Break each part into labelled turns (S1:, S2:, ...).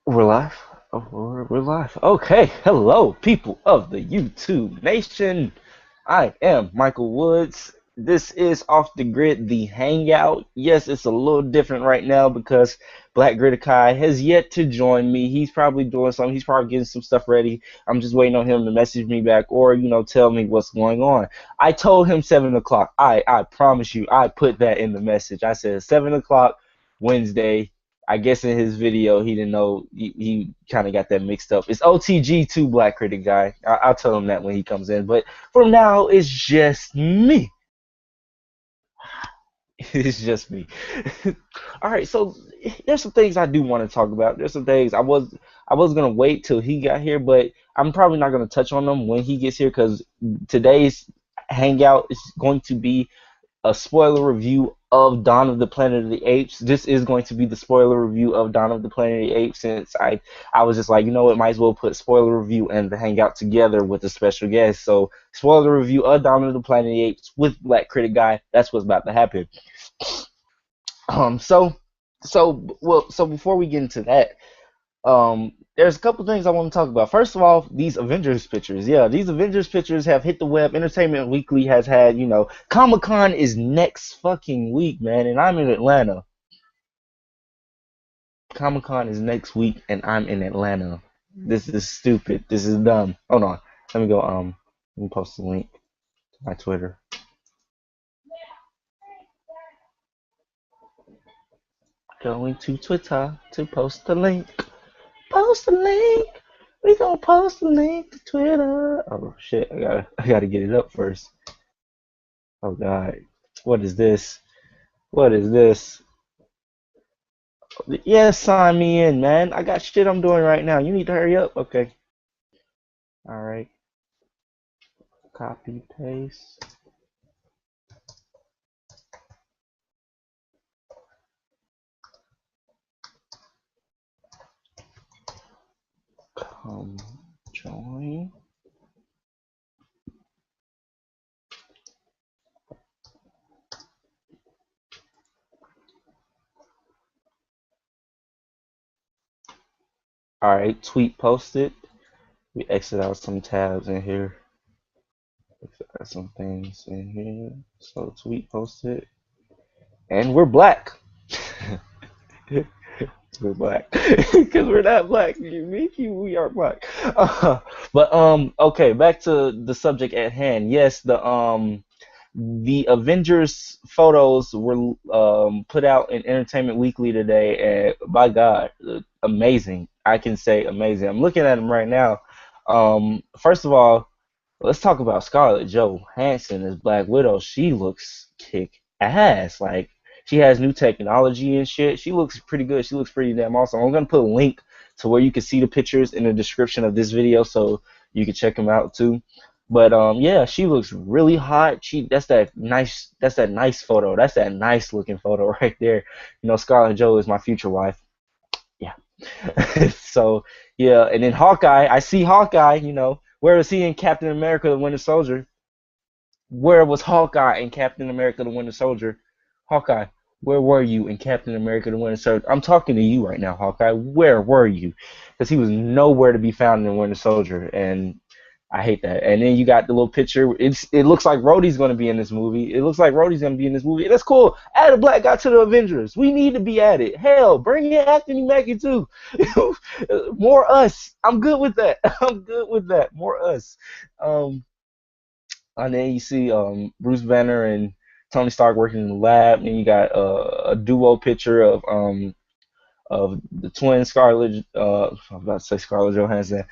S1: We're live. Oh, we're live. Okay. Hello, people of the YouTube Nation. I am Michael Woods. This is Off the Grid, the Hangout. Yes, it's a little different right now because Black Critic Guy has yet to join me. He's probably doing something. He's probably getting some stuff ready. I'm just waiting on him to message me back or, tell me what's going on. I told him 7 o'clock. I promise you, I put that in the message. I said 7 o'clock Wednesday. I guess in his video he didn't know he kind of got that mixed up. It's OTG too, Black Critic Guy. I'll tell him that when he comes in. But for now, it's just me. It's just me. All right, so there's some things I do want to talk about. There's some things I was gonna wait till he got here, but I'm probably not gonna touch on them when he gets here because today's hangout is going to be a spoiler review of Dawn of the Planet of the Apes. This is going to be the spoiler review of Dawn of the Planet of the Apes since I was just like, you know what, might as well put spoiler review and the hangout together with a special guest. So spoiler review of Dawn of the Planet of the Apes with Black Critic Guy. That's what's about to happen. So before we get into that, there's a couple things I want to talk about. First of all, these Avengers pictures. Yeah, these Avengers pictures have hit the web. Entertainment Weekly has had, Comic-Con is next fucking week, man, and I'm in Atlanta. Comic-Con is next week, and I'm in Atlanta. This is stupid. This is dumb. Hold on. Let me go, let me post the link to my Twitter. Going to Twitter to post the link. Post the link. We gonna post the link to Twitter. Oh shit! I gotta get it up first. Oh god, what is this? What is this? Yeah, sign me in, man. I got shit I'm doing right now. You need to hurry up. Okay. All right. Copy paste. Come join. All right. Tweet posted. We exit out some tabs in here. Exit out some things in here. So tweet posted, and we're black. We're black because we're not black. We are black. But okay, back to the subject at hand. Yes, the Avengers photos were put out in Entertainment Weekly today, and by God, amazing. I can say amazing. I'm looking at them right now. First of all, let's talk about Scarlett Johansson as Black Widow. She looks kick ass. Like she has new technology and shit. She looks pretty good. She looks pretty damn awesome. I'm gonna put a link to where you can see the pictures in the description of this video, so you can check them out too. But yeah, she looks really hot. That's that nice photo. That's that nice looking photo right there. Scarlett Jo is my future wife. Yeah. So yeah, and then Hawkeye. I see Hawkeye. Where was he in Captain America: The Winter Soldier? Where was Hawkeye in Captain America: The Winter Soldier? Hawkeye, where were you in Captain America: The Winter Soldier? I'm talking to you right now, Hawkeye. Where were you? Because he was nowhere to be found in Winter Soldier, and I hate that. And then you got the little picture. It looks like Rhodey's going to be in this movie. It looks like Rhodey's going to be in this movie. That's cool. Add a black guy to the Avengers. We need to be added. Hell, bring in Anthony Mackie too. More us. I'm good with that. I'm good with that. More us. Um, and then you see Bruce Banner and Tony Stark working in the lab. And then you got a duo picture of the twin Scarlet, I'm about to say Scarlett Johansson,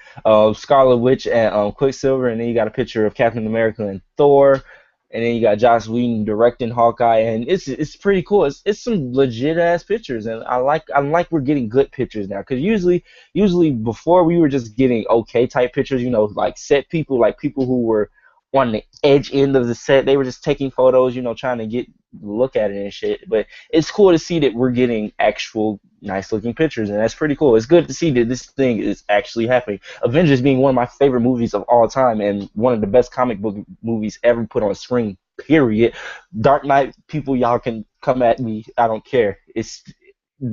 S1: Scarlet Witch and Quicksilver, and then you got a picture of Captain America and Thor, and then you got Joss Whedon directing Hawkeye, and it's pretty cool. It's some legit ass pictures, and I like we're getting good pictures now, because usually before we were just getting okay type pictures, like set people, like people who were on the edge end of the set, they were just taking photos, trying to look at it and shit. But it's cool to see that we're getting actual nice looking pictures, and that's pretty cool. It's good to see that this thing is actually happening. Avengers being one of my favorite movies of all time and one of the best comic book movies ever put on screen, period. Dark Knight people, y'all can come at me. I don't care.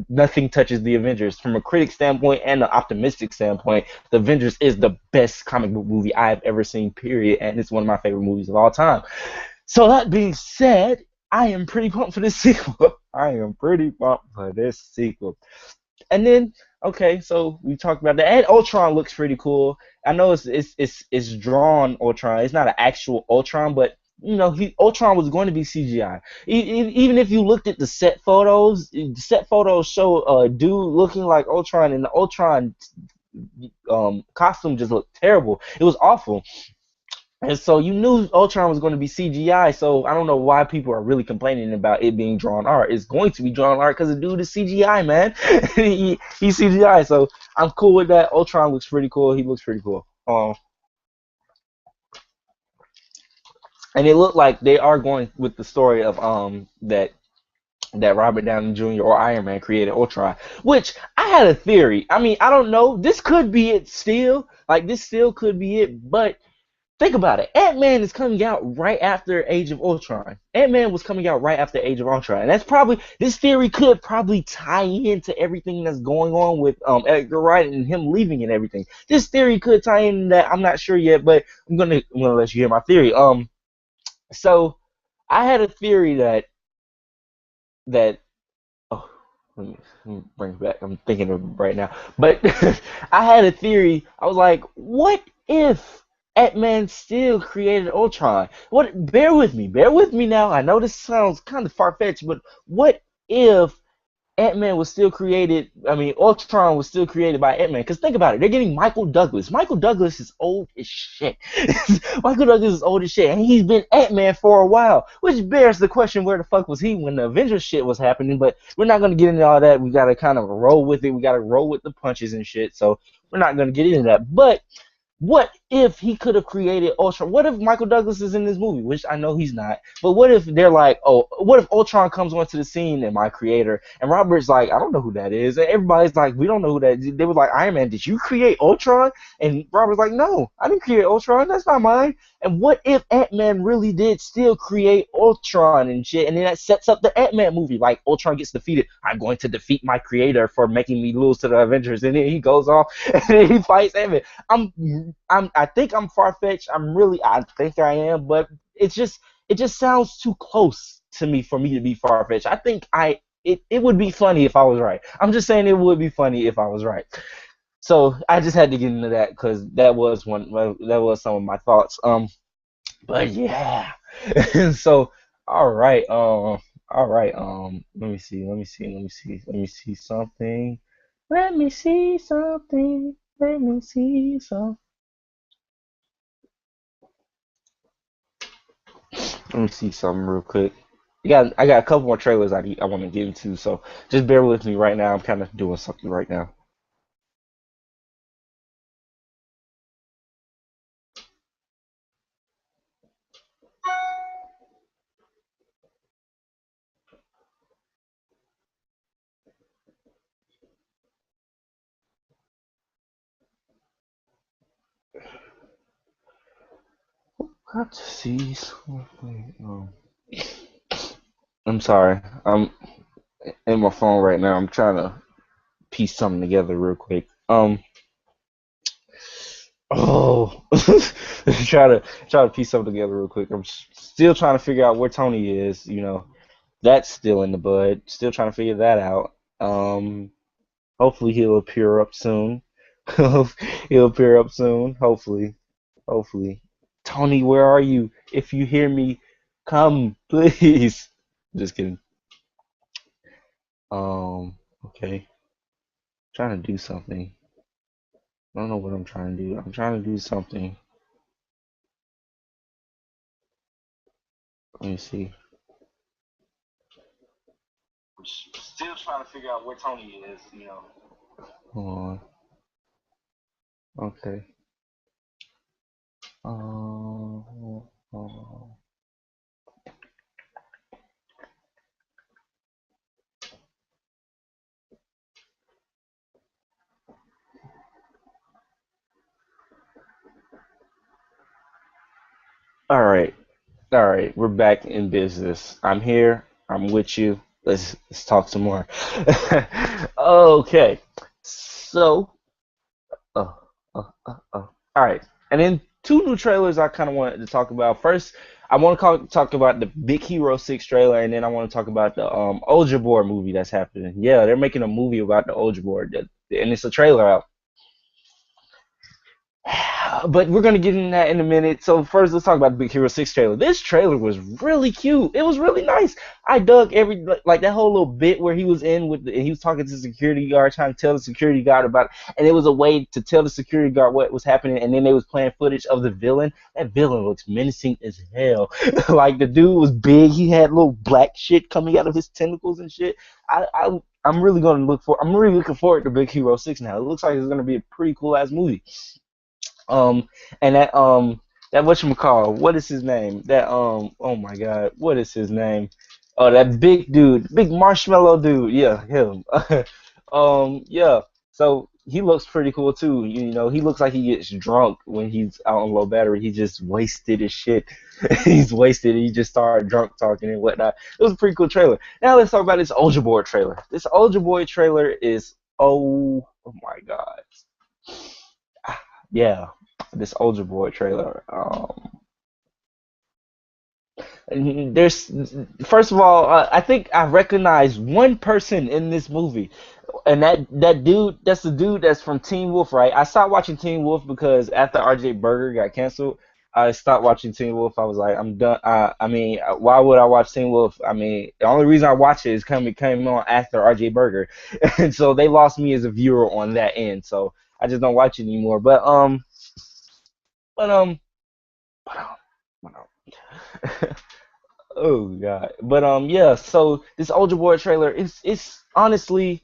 S1: nothing touches the Avengers from a critic standpoint and an optimistic standpoint. The Avengers is the best comic book movie I've ever seen, period, and it's one of my favorite movies of all time. So that being said, I am pretty pumped for this sequel. I am pretty pumped for this sequel. And then, okay, so we talked about that. And Ultron looks pretty cool. I know it's drawn Ultron. It's not an actual Ultron, but Ultron was going to be CGI. Even if you looked at the set photos show a dude looking like Ultron, and the Ultron costume just looked terrible. It was awful. And so you knew Ultron was going to be CGI, so I don't know why people are really complaining about it being drawn art. It's going to be drawn art because the dude is CGI, man. He's CGI, so I'm cool with that. Ultron looks pretty cool. He looks pretty cool. And it looked like they are going with the story of that Robert Downey Jr. or Iron Man created Ultron, which I had a theory. I mean, I don't know. This could be it still. Like, this still could be it, but think about it. Ant-Man is coming out right after Age of Ultron. Ant-Man was coming out right after Age of Ultron. And that's probably, this theory could probably tie into everything that's going on with Edgar Wright and him leaving and everything. This theory could tie in that. I'm not sure yet, but I'm gonna let you hear my theory. So I had a theory that oh, let me bring it back. I'm thinking of it right now. But I had a theory. I was like, what if Ant-Man still created Ultron? Bear with me. Bear with me now. I know this sounds kind of far-fetched, but what if Ant-Man was still created, I mean, Ultron was still created by Ant-Man? Because think about it, they're getting Michael Douglas. Michael Douglas is old as shit. Michael Douglas is old as shit, and he's been Ant-Man for a while, which bears the question, where the fuck was he when the Avengers shit was happening? But we're not going to get into all that. We got to kind of roll with it. We got to roll with the punches and shit, so we're not going to get into that. But what if he could have created Ultron? What if Michael Douglas is in this movie, which I know he's not? But what if they're like, oh, what if Ultron comes onto the scene and my creator, and Robert's like, I don't know who that is, and everybody's like, we don't know who that is. They were like, Iron Man, did you create Ultron? And Robert's like, no, I didn't create Ultron. That's not mine. And what if Ant-Man really did still create Ultron and shit, and then that sets up the Ant-Man movie? Like, Ultron gets defeated. I'm going to defeat my creator for making me lose to the Avengers, and then he goes off and then he fights Ant-Man. I think I'm far-fetched. I think I am, but it just sounds too close to me for me to be far-fetched. I think it would be funny if I was right. I'm just saying it would be funny if I was right. So I just had to get into that because that was some of my thoughts. But yeah. So all right. Let me see something. Let me see something. Let me see something. Let me see something real quick. I got a couple more trailers I want to get into, so just bear with me right now. I'm kind of doing something right now. Got to see something. I'm sorry. I'm in my phone right now. I'm trying to piece something together real quick. Oh, try to piece something together real quick. I'm still trying to figure out where Tony is. That's still in the bud. Still trying to figure that out. Hopefully he'll appear up soon. He'll appear up soon. Hopefully. Hopefully. Tony, where are you? If you hear me, come, please. Just kidding. Okay. Trying to do something. I don't know what I'm trying to do. I'm trying to do something. Let me see. Still trying to figure out where Tony is. Hold on. Okay. Uh, all right. All right. We're back in business. I'm here. I'm with you. Let's talk some more. Okay, so uh, all right, and then two new trailers I kind of wanted to talk about. First, I want to talk about the Big Hero 6 trailer, and then I want to talk about the Ultra Board movie that's happening. Yeah, they're making a movie about the Ultra Board, and it's a trailer out. But we're gonna get into that in a minute. So first, let's talk about the Big Hero 6 trailer. This trailer was really cute. It was really nice. I dug every like that whole little bit where he was in with he was talking to the security guard, trying to tell the security guard about, and it was a way to tell the security guard what was happening. And then they was playing footage of the villain. That villain looks menacing as hell. Like the dude was big. He had little black shit coming out of his tentacles and shit. I'm really gonna look for. I'm really looking forward to Big Hero 6 now. It looks like it's gonna be a pretty cool ass movie. Um, and that whatchamacall, what is his name? That oh my god, what is his name? Oh, that big dude, big marshmallow dude. Yeah, him. Yeah. So he looks pretty cool too. You know, he looks like he gets drunk when he's out on low battery. He just wasted as shit. He's wasted. He just started drunk talking and whatnot. It was a pretty cool trailer. Now let's talk about this Ultra Boy trailer. This Ultra Boy trailer is oh my god. Yeah, this Older Boy trailer. There's first of all, I think I recognize one person in this movie, and that dude, that's the dude that's from Teen Wolf, right? I stopped watching Teen Wolf because after RJ Berger got canceled, I stopped watching Teen Wolf. I was like, I'm done. I mean, why would I watch Teen Wolf? I mean, the only reason I watch it is it came on after RJ Berger, and so they lost me as a viewer on that end. So I just don't watch it anymore. But but but, oh god. But yeah, so this Older Boy trailer it's honestly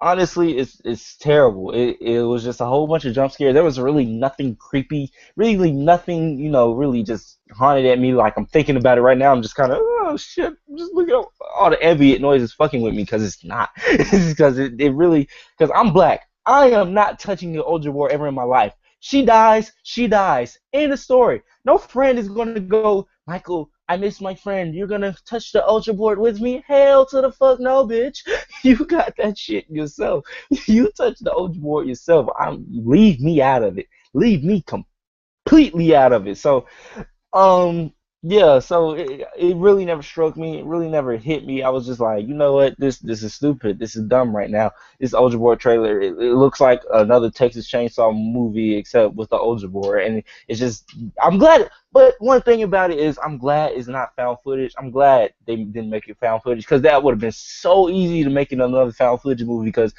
S1: it's terrible. It was just a whole bunch of jump scares. There was really nothing creepy, really nothing, really just haunted at me like I'm thinking about it right now. I'm just kind of oh shit, just look at all the ambient noises fucking with me because it's not. It's because it really because I'm black. I am not touching the Older Boy ever in my life. She dies, she dies. End of story. No friend is gonna go, Michael, I miss my friend. You're gonna touch the Ultra Board with me? Hell to the fuck no, bitch. You got that shit yourself. You touch the Ultra Board yourself. Leave me out of it. Leave me completely out of it. So um, yeah, so it really never struck me. It really never hit me. I was just like, you know what? This is stupid. This is dumb right now. This Ultra Boy trailer, it looks like another Texas Chainsaw movie except with the Ultra Boy, and it's just I'm glad. But one thing about it is I'm glad it's not found footage. I'm glad they didn't make it found footage because that would have been so easy to make it another found footage movie because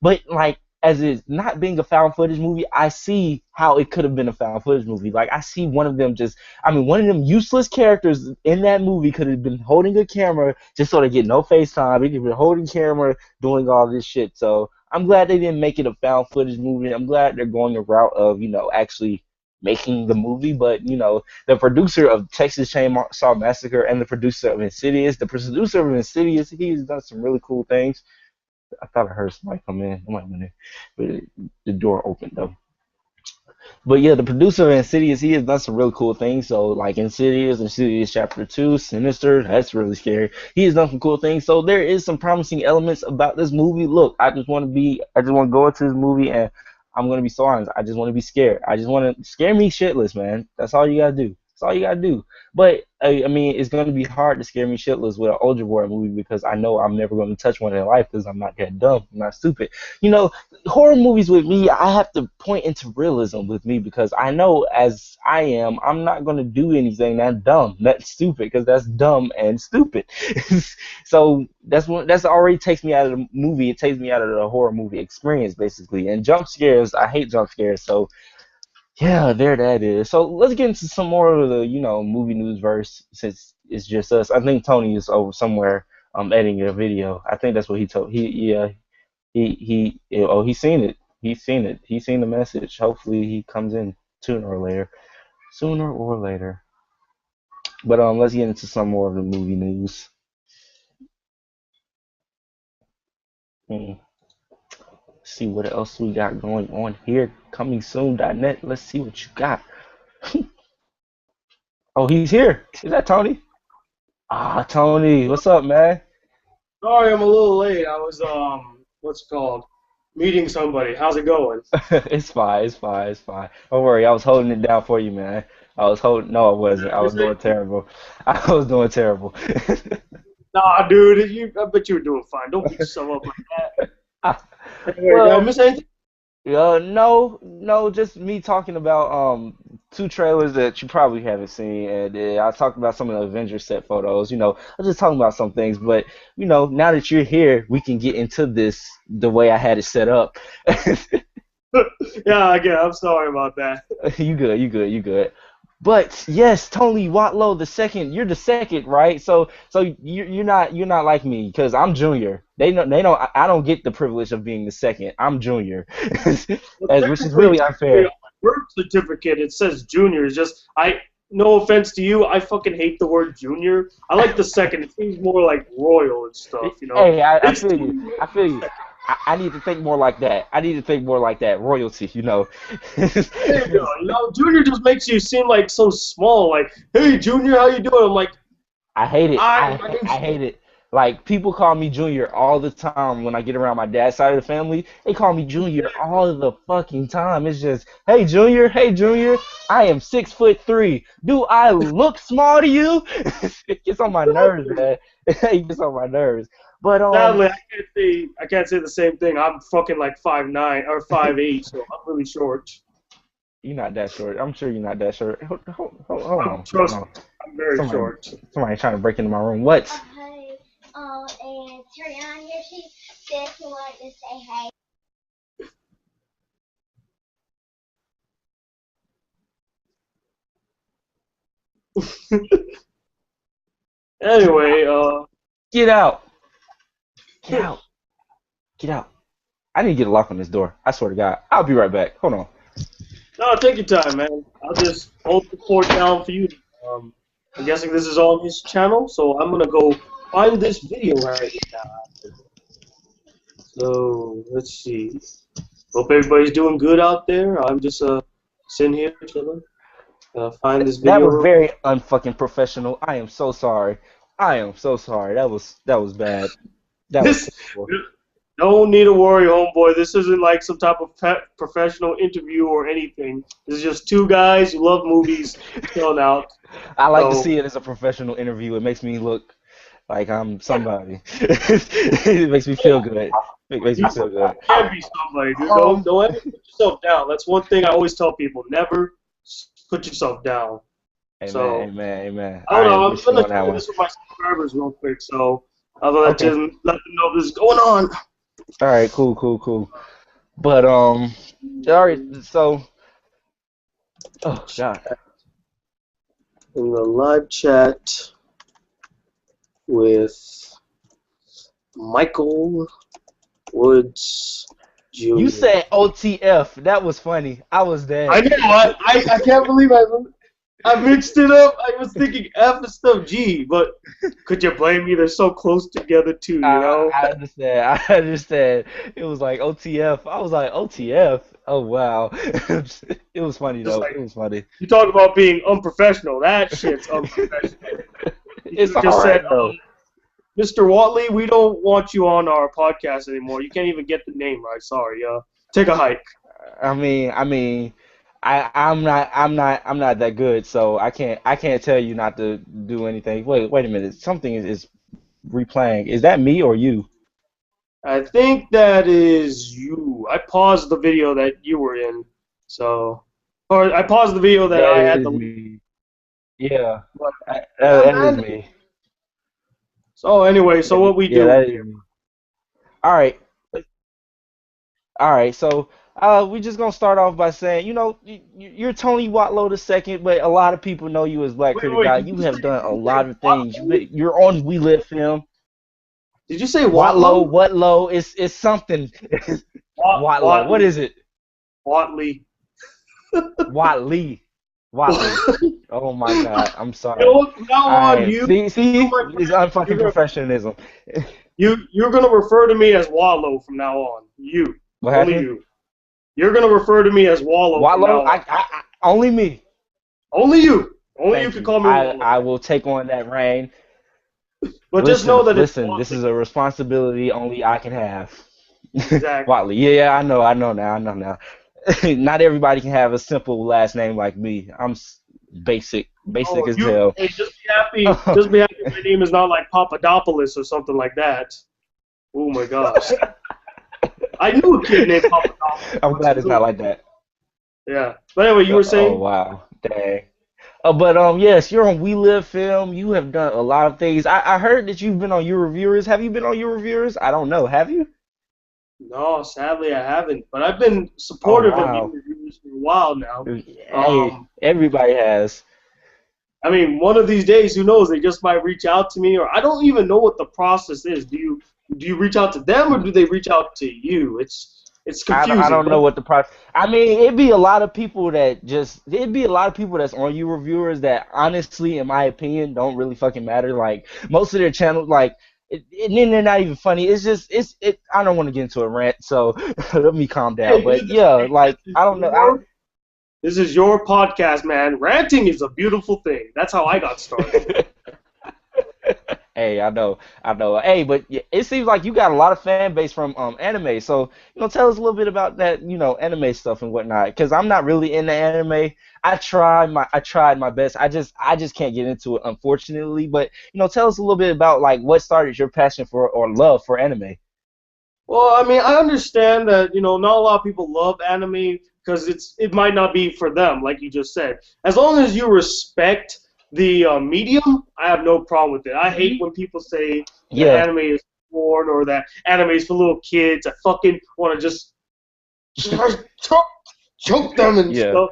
S1: but like as it's not being a found footage movie, I see how it could have been a found footage movie. Like I see one of them one of them useless characters in that movie could have been holding a camera just so they get no FaceTime. He could have been holding camera, doing all this shit. So I'm glad they didn't make it a found footage movie. I'm glad they're going the route of actually making the movie. But the producer of Texas Chainsaw Massacre and the producer of Insidious, he's done some really cool things. I thought I heard somebody come in. I'm like, but the door opened though. But yeah, the producer of Insidious, he has done some really cool things. So like Insidious Chapter 2, Sinister, that's really scary. He has done some cool things. So there is some promising elements about this movie. Look, I just want to go into this movie and I'm gonna be so honest. I just want to be scared. I just want to scare me shitless, man. That's all you gotta do. That's all you gotta do. But I mean, it's gonna be hard to scare me shitless with an older boy movie because I know I'm never gonna touch one in life because I'm not that dumb. I'm not stupid. You know, horror movies with me, I have to point into realism with me because I know as I am, I'm not going to do anything that's dumb, that's stupid, because that's dumb and stupid. So that's already takes me out of the movie. It takes me out of the horror movie experience, basically. And jump scares, I hate jump scares. So yeah, there that is. So let's get into some more of the movie news verse since it's just us. I think Tony is over somewhere editing a video. I think that's what he told. He's seen it. He's seen it. He's seen the message. Hopefully he comes in sooner or later. Sooner or later. But let's get into some more of the movie news. Hmm. See what else we got going on here. Coming soon.net. Let's see what you got. Oh, he's here. Is that Tony? Ah, Tony. What's up, man?
S2: Sorry, I'm a little late. I was what's it called? Meeting somebody. How's it going?
S1: It's fine. It's fine. It's fine. Don't worry. I was holding it down for you, man. I was holding. No, I wasn't. I was
S2: Miss
S1: doing
S2: anything?
S1: terrible. I was doing terrible.
S2: Nah, dude. I bet you were doing fine. Don't beat yourself up like that. Anyway, did I
S1: Well,
S2: miss anything?
S1: no, no, just me talking about two trailers that you probably haven't seen, and I talked about some of the Avengers set photos. I was just talking about some things, but now that you're here, we can get into this the way I had it set up.
S2: Yeah, again, I'm sorry about that.
S1: You good, you good, you good. But yes, Tony Whatlow the second. You're the second, right? So you're not like me because I'm junior. They know I don't get the privilege of being the second. I'm junior,
S2: Well,
S1: which is really
S2: technically, on
S1: unfair.
S2: my birth certificate it says junior. It's just I. No offense to you, I fucking hate the word junior. I like the second. It seems more like royal and stuff. You know,
S1: Hey, I
S2: it's
S1: feel you. I feel you. I need to think more like that. I need to think more like that. Royalty.
S2: there you go. You know, junior just makes you seem like so small. Like, hey, junior, how you doing? I'm like,
S1: I hate it.
S2: I,
S1: I
S2: my name's
S1: I hate it. Like people call me Junior all the time when I get around my dad's side of the family. They call me Junior all the fucking time. It's just, hey Junior, hey Junior. I am 6'3". Do I look small to you? It gets on my nerves, man. It gets on my nerves. But
S2: sadly I can't say the same thing. I'm fucking like 5'9" or 5'8", so I'm really short.
S1: you're not that short. I'm sure you're not that short. Hold on, hold
S2: Trust me,
S1: on.
S2: I'm very
S1: Somebody,
S2: short.
S1: somebody trying to break into my room. What?
S3: Hey, and Tariana here, she said she wanted to say hey.
S2: Anyway,
S1: Get out! Get out! Get out! I need to get a lock on this door. I swear to God. I'll be right back. Hold on.
S2: no, take your time, man. I'll just hold the fort down for you. Um, I'm guessing this is on his channel, so I'm gonna go find this video right now. So let's see. Hope everybody's doing good out there. I'm just sitting here chilling. Find this
S1: That
S2: video
S1: was
S2: real quick.
S1: very unfucking professional. I am so sorry. I am so sorry. That was bad. That was
S2: This
S1: terrible.
S2: don't need to worry, homeboy. This isn't like some type of professional interview or anything. This is just two guys who love movies chilling out.
S1: I like to
S2: So
S1: see it as a professional interview. It makes me look like I'm somebody. It makes me feel good. It makes me
S2: you
S1: feel good.
S2: can be somebody, dude.
S1: Um,
S2: Don't ever put yourself down. That's one thing I always tell people. Never put yourself down.
S1: amen,
S2: So
S1: amen, amen.
S2: I don't
S1: I am
S2: know. I'm
S1: with you
S2: gonna
S1: on that
S2: share
S1: one.
S2: this with my subscribers real quick. So I'll
S1: Okay.
S2: let them know this is going on.
S1: All right. Cool. Cool. Cool. But all right. So, oh God.
S2: In the live chat with Michael Woods
S1: You
S2: Jr.
S1: said OTF. That was funny. I was
S2: I
S1: dead.
S2: know. I can't believe I mixed it up. I was thinking F instead of G, but could you blame me? They're so close together too, you know.
S1: I understand. I understand. It was like OTF. I was like OTF. Oh wow. It was funny
S2: Just
S1: though.
S2: like
S1: It was funny.
S2: you talk about being unprofessional. That shit's unprofessional. You should
S1: It's
S2: have
S1: all
S2: just
S1: right
S2: said,
S1: though.
S2: Mr. Watley, we don't want you on our podcast anymore. You can't even get the name right. Sorry. Take a hike.
S1: I mean, I'm not that good, so I can't tell you not to do anything. Wait a minute. Something is replaying. Is that me or you?
S2: I think that is you. I paused the video that you were in, so or I paused the video that
S1: That
S2: I had
S1: is
S2: the link.
S1: me. Yeah,
S2: But yeah,
S1: that is
S2: man.
S1: me.
S2: So anyway, so what we
S1: Yeah,
S2: doing
S1: that is
S2: here?
S1: me. All right. All right, so we just gonna start off by saying, you're Tony Whatlow the second, but a lot of people know you as Black Critic
S2: Wait.
S1: Guy.
S2: Did
S1: You
S2: you
S1: have
S2: say
S1: done a
S2: wait,
S1: lot of things.
S2: Watley?
S1: You're on We Live Film.
S2: Did you say
S1: Whatlow,
S2: Watlow?
S1: Whatlow, it's something. Whatlow, what
S2: Watley.
S1: is it?
S2: Watley.
S1: Watley, Watley.
S2: You
S1: Oh my God, I'm
S2: know
S1: sorry.
S2: what? From now on,
S1: I see,
S2: my
S1: it's
S2: friend,
S1: unfucking professionalism.
S2: you're gonna refer to me as Wallow from now on. You,
S1: What
S2: only
S1: happened?
S2: you. You're gonna refer to me as Wallow from
S1: Whatlow,
S2: now on.
S1: only me.
S2: Only you. Only you
S1: Thank
S2: can
S1: you.
S2: call me
S1: I
S2: Wallow.
S1: will take on that reign.
S2: But just know
S1: Listen,
S2: that it's
S1: listen. This
S2: Watley.
S1: is a responsibility only I can have.
S2: Exactly.
S1: Watley. Yeah, yeah. I know now. I know now. Not everybody can have a simple last name like me. Basic, basic
S2: Oh,
S1: as
S2: you
S1: hell.
S2: hey, just be happy. Just be happy my name is not like Papadopoulos or something like that. Oh my gosh. I knew a kid named Papadopoulos
S1: I'm
S2: once.
S1: glad
S2: He's
S1: it's not
S2: really
S1: like
S2: cool.
S1: that.
S2: Yeah. But anyway, you were
S1: Oh
S2: saying?
S1: wow, dang. But yes, you're on We Live Film. You have done a lot of things. I heard that you've been on Your Reviewers. Have you been on Your Reviewers? I don't know. Have you?
S2: No, sadly I haven't. But I've been
S1: Oh
S2: supportive of you
S1: wow.
S2: reviewers for a while now.
S1: Hey,
S2: Um,
S1: everybody has.
S2: I mean, one of these days, who knows? They just might reach out to me, or I don't even know what the process is. Do you reach out to them, or do they reach out to you? It's
S1: I
S2: confusing.
S1: don't know what the price. I mean, it'd be a lot of people that just it'd be a lot of people that's on You Reviewers that honestly, in my opinion, don't really fucking matter. Like most of their channels, like. And then they're not even funny. It's just it. I don't want to get into a rant, so let me calm down.
S2: Hey,
S1: But
S2: dude,
S1: yeah,
S2: this
S1: like
S2: is
S1: I don't know. I,
S2: your this is your podcast, man. Ranting is a beautiful thing. That's how I got started.
S1: Hey, I know. Hey, but it seems like you got a lot of fan base from anime. So, tell us a little bit about that, anime stuff and whatnot. Because I'm not really into anime. I tried my best. I just can't get into it, unfortunately. But tell us a little bit about like what started your passion for or love for anime.
S2: Well, I mean, I understand that not a lot of people love anime because it might not be for them, like you just said. As long as you respect the medium, I have no problem with it. I hate when people say that
S1: Yeah,
S2: anime is porn or that anime is for little kids. I fucking want to just choke, choke them and
S1: yeah,
S2: stuff.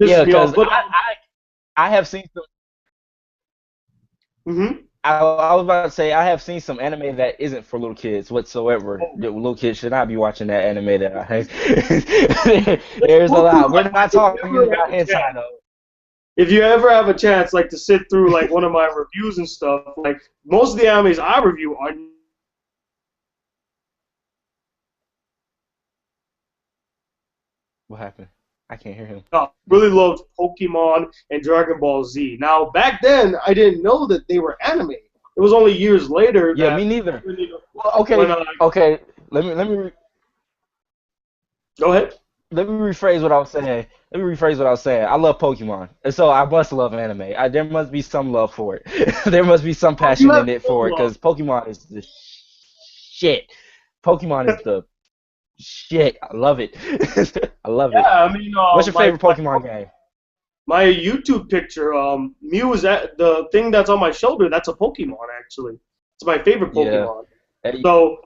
S1: yeah.
S2: Pisses me
S1: Because
S2: off. But
S1: I have seen some.
S2: mhm.
S1: I was about to say I have seen some anime that isn't for little kids whatsoever. The little kids should not be watching that anime that I hate. There's a lot. We're not
S2: If you
S1: talking
S2: ever have
S1: about
S2: a chance,
S1: hentai though.
S2: like to sit through like one of my reviews and stuff, like most of the animes I review are
S1: What happened? I can't hear him.
S2: really loved Pokemon and Dragon Ball Z. Now back then I didn't know that they were anime. It was only years later
S1: Yeah,
S2: that
S1: me neither.
S2: when,
S1: Well,
S2: when
S1: okay, okay.
S2: go ahead.
S1: Let me rephrase what I was saying. Let me rephrase what I was saying. I love Pokemon, and so I must love anime. There must be some love for it. There must be some
S2: Oh, you
S1: passion
S2: have
S1: in it
S2: some
S1: for it
S2: love.
S1: because Pokemon is the shit. Pokemon is the shit. I love it. I love it.
S2: Yeah, I mean,
S1: What's your favorite Pokemon game?
S2: my YouTube picture, Mew is at the thing that's on my shoulder. That's a Pokemon actually. It's my favorite
S1: Yeah.
S2: Pokemon.
S1: Hey,
S2: So,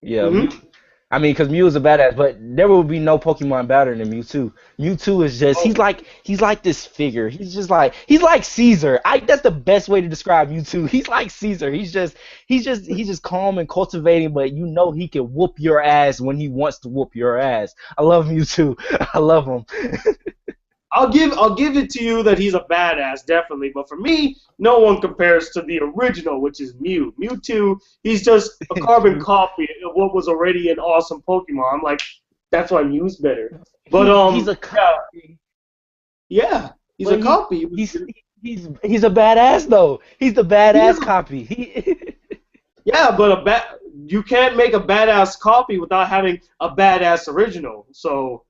S1: yeah,
S2: mhm.
S1: I mean, because Mew is a badass, but there will be no Pokemon better than Mewtwo. Mewtwo is just
S2: Oh,
S1: he's like this figure. He's like Caesar. That's the best way to describe Mewtwo. He's like Caesar. He's just calm and cultivating, but he can whoop your ass when he wants to whoop your ass. I love Mewtwo. I love him.
S2: I'll give it to you that he's a badass, definitely. But for me, no one compares to the original, which is Mew. Mewtwo, he's just a carbon copy of what was already an awesome Pokemon. I'm like, that's why Mew's better. But
S1: He's a
S2: yeah,
S1: copy,
S2: yeah, he's a
S1: but
S2: copy.
S1: he's a badass though. He's the
S2: He is
S1: badass
S2: a,
S1: copy. He
S2: yeah, but you can't make a badass copy without having a badass original. So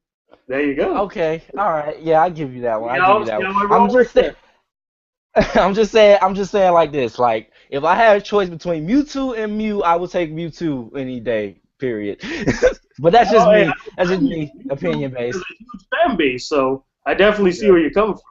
S2: there you go.
S1: Okay, all right, yeah, I give you that one.
S2: See
S1: I give
S2: how,
S1: you
S2: see
S1: that one.
S2: how I
S1: I'm
S2: roll
S1: just
S2: right
S1: saying,
S2: there.
S1: I'm just saying like this. Like, if I had a choice between Mewtwo and Mew, I would take Mewtwo any day. Period. But that's just
S2: Oh, hey, I
S1: me.
S2: don't
S1: That's just
S2: blame you.
S1: me.
S2: Mewtwo
S1: Opinion
S2: is
S1: based.
S2: a huge fan base, so I definitely see
S1: Yeah.
S2: where you're coming from.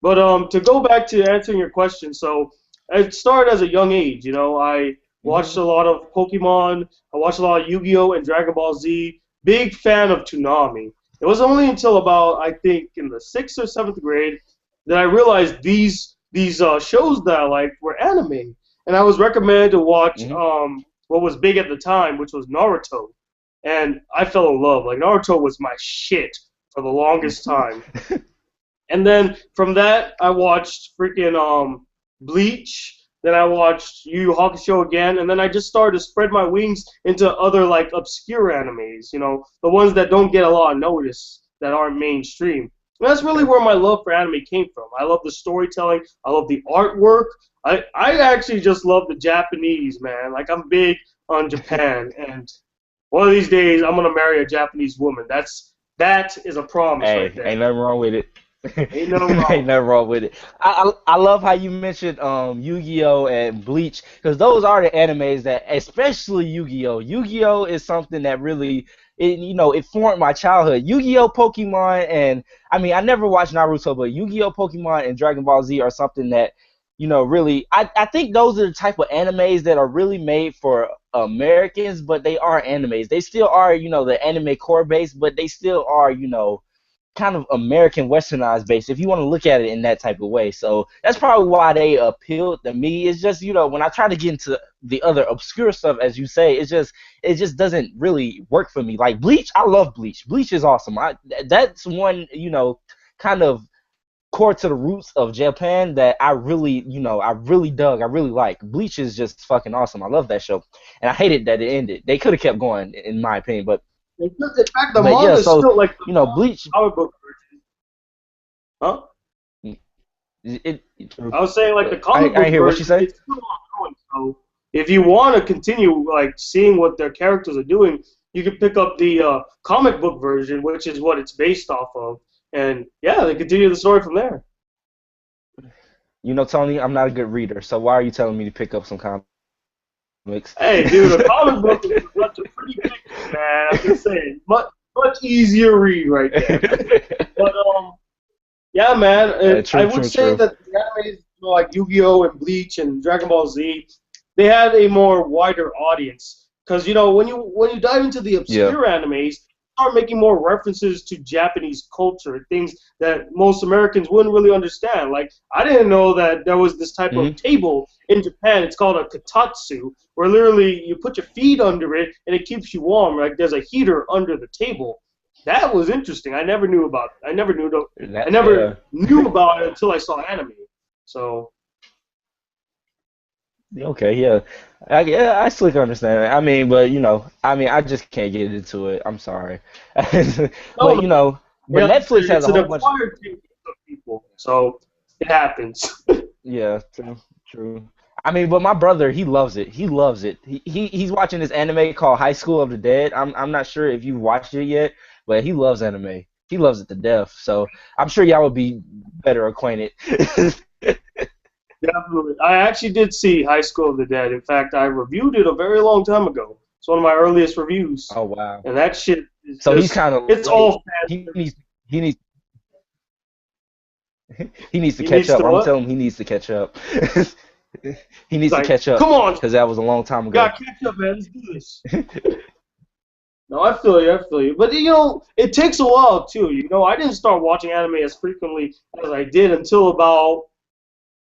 S2: But to go back to answering your question, so it started as a young age. I watched
S1: Hmm.
S2: a lot of Pokemon. I watched a lot of Yu-Gi-Oh and Dragon Ball Z. Big fan of Toonami. It was only until about I think in the sixth or seventh grade that I realized these shows that I liked were anime, and I was recommended to watch
S1: Hmm.
S2: what was big at the time, which was Naruto, and I fell in love. Like Naruto was my shit for the longest time. And then from that, I watched freaking Bleach. Then I watched Yu Yu Hakusho again, and then I just started to spread my wings into other like obscure animes. The ones that don't get a lot of notice, that aren't mainstream. And that's really where my love for anime came from. I love the storytelling. I love the artwork. I actually just love the Japanese, man. Like, I'm big on Japan, and one of these days I'm gonna marry a Japanese woman. That is a promise right
S1: Hey,
S2: there.
S1: ain't nothing wrong with it.
S2: Ain't nothing
S1: Ain't
S2: wrong.
S1: nothing wrong with it. I love how you mentioned Yu-Gi-Oh and Bleach because those are the animes that, especially Yu-Gi-Oh. Yu-Gi-Oh is something that really it formed my childhood. Yu-Gi-Oh, Pokemon, and I mean I never watched Naruto, but Yu-Gi-Oh, Pokemon, and Dragon Ball Z are something that really I think those are the type of animes that are really made for Americans, but they are animes. They still are the anime core base, but they still are kind of American westernized base if you want to look at it in that type of way. So that's probably why they appealed to me. It's just when I try to get into the other obscure stuff, as you say, it just doesn't really work for me. Like Bleach, I love Bleach. Bleach is awesome. That's one kind of core to the roots of Japan that I really dug. I really like. Bleach is just fucking awesome. I love that show, and I hated that it ended. They could have kept going, in my opinion, but
S2: In fact, the
S1: yeah.
S2: manga is
S1: So
S2: still like the
S1: Bleach.
S2: comic book version. Huh? I was saying like the comic
S1: I
S2: book
S1: hear what you
S2: version,
S1: say.
S2: it's still ongoing. So if you want to continue like seeing what their characters are doing, you can pick up the comic book version, which is what it's based off of, and yeah, they continue the story from there.
S1: Tony, I'm not a good reader, so why are you telling me to pick up some comics?
S2: Hey, dude, a comic book is a bunch of pretty pictures, man. I'm just saying, much easier read right there. But yeah, man, I
S1: True,
S2: would
S1: true,
S2: say
S1: true.
S2: that the animes like Yu-Gi-Oh and Bleach and Dragon Ball Z, they had a more wider audience. Because when you dive into the
S1: Yeah.
S2: obscure animes, start making more references to Japanese culture, things that most Americans wouldn't really understand. Like I didn't know that there was this type of
S1: Hmm.
S2: table in Japan. It's called a katatsu, where literally you put your feet under it and it keeps you warm. Like there's a heater under the table. That was interesting. I never knew about. I
S1: Yeah.
S2: never knew about it until I saw anime. So
S1: Okay, yeah. I still can understand it. I mean, but I just can't get into it. I'm sorry.
S2: no,
S1: But
S2: no,
S1: but
S2: yeah,
S1: Netflix has
S2: it's
S1: a
S2: an
S1: whole bunch.
S2: acquired taste of people. So it happens.
S1: Yeah, true, true. I mean, but my brother, he loves it. He loves it. He's watching this anime called High School of the Dead. I'm not sure if you've watched it yet, but he loves anime. He loves it to death. So I'm sure y'all would be better acquainted.
S2: Definitely. I actually did see High School of the Dead. In fact, I reviewed it a very long time ago. It's one of my earliest reviews.
S1: Oh wow.
S2: And that shit is
S1: So he's
S2: just,
S1: kind of
S2: it's
S1: late.
S2: all fan
S1: He
S2: service.
S1: needs he needs he needs to
S2: He
S1: catch
S2: needs
S1: up.
S2: to
S1: I'm
S2: what?
S1: telling him he needs to catch up. He
S2: He's
S1: needs to
S2: like,
S1: catch up
S2: come on,
S1: because that was a long time
S2: you
S1: ago.
S2: gotta catch up, man. Let's do this. No, I feel you, I feel you. But it takes a while too. I didn't start watching anime as frequently as I did until about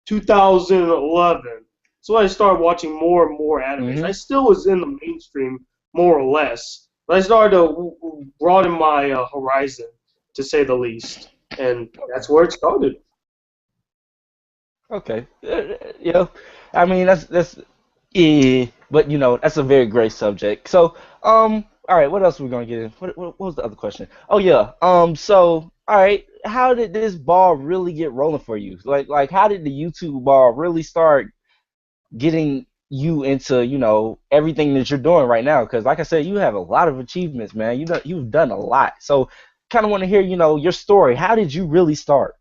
S2: 2011. So I started watching more and more animes. I
S1: Hmm.
S2: still was in the mainstream more or less, but I started to broaden my horizon, to say the least, and that's where it started.
S1: Okay. Yeah. I mean that's yeah, but that's a very great subject. So all right, what else are we gonna get in? What was the other question? Oh yeah. So all right, how did this ball really get rolling for you? Like how did the YouTube ball really start getting you into everything that you're doing right now? Because like I said, you have a lot of achievements, man. You've done a lot. So kind of want to hear your story. How did you really start?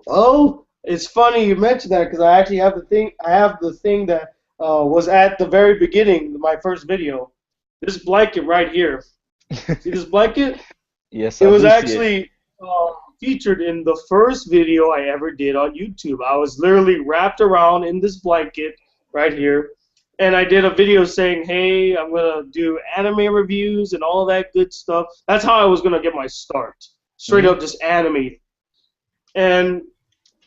S2: Oh, it's funny you mentioned that because I actually have the thing. I have the thing that was at the very beginning, my first video. This blanket right here. See this blanket?
S1: Yes,
S2: It
S1: I
S2: was
S1: do see it.
S2: actually featured in the first video I ever did on YouTube. I was literally wrapped around in this blanket right here, and I did a video saying, "Hey, I'm gonna do anime reviews and all that good stuff." That's how I was gonna get my start. Straight
S1: Hmm.
S2: up, just anime. And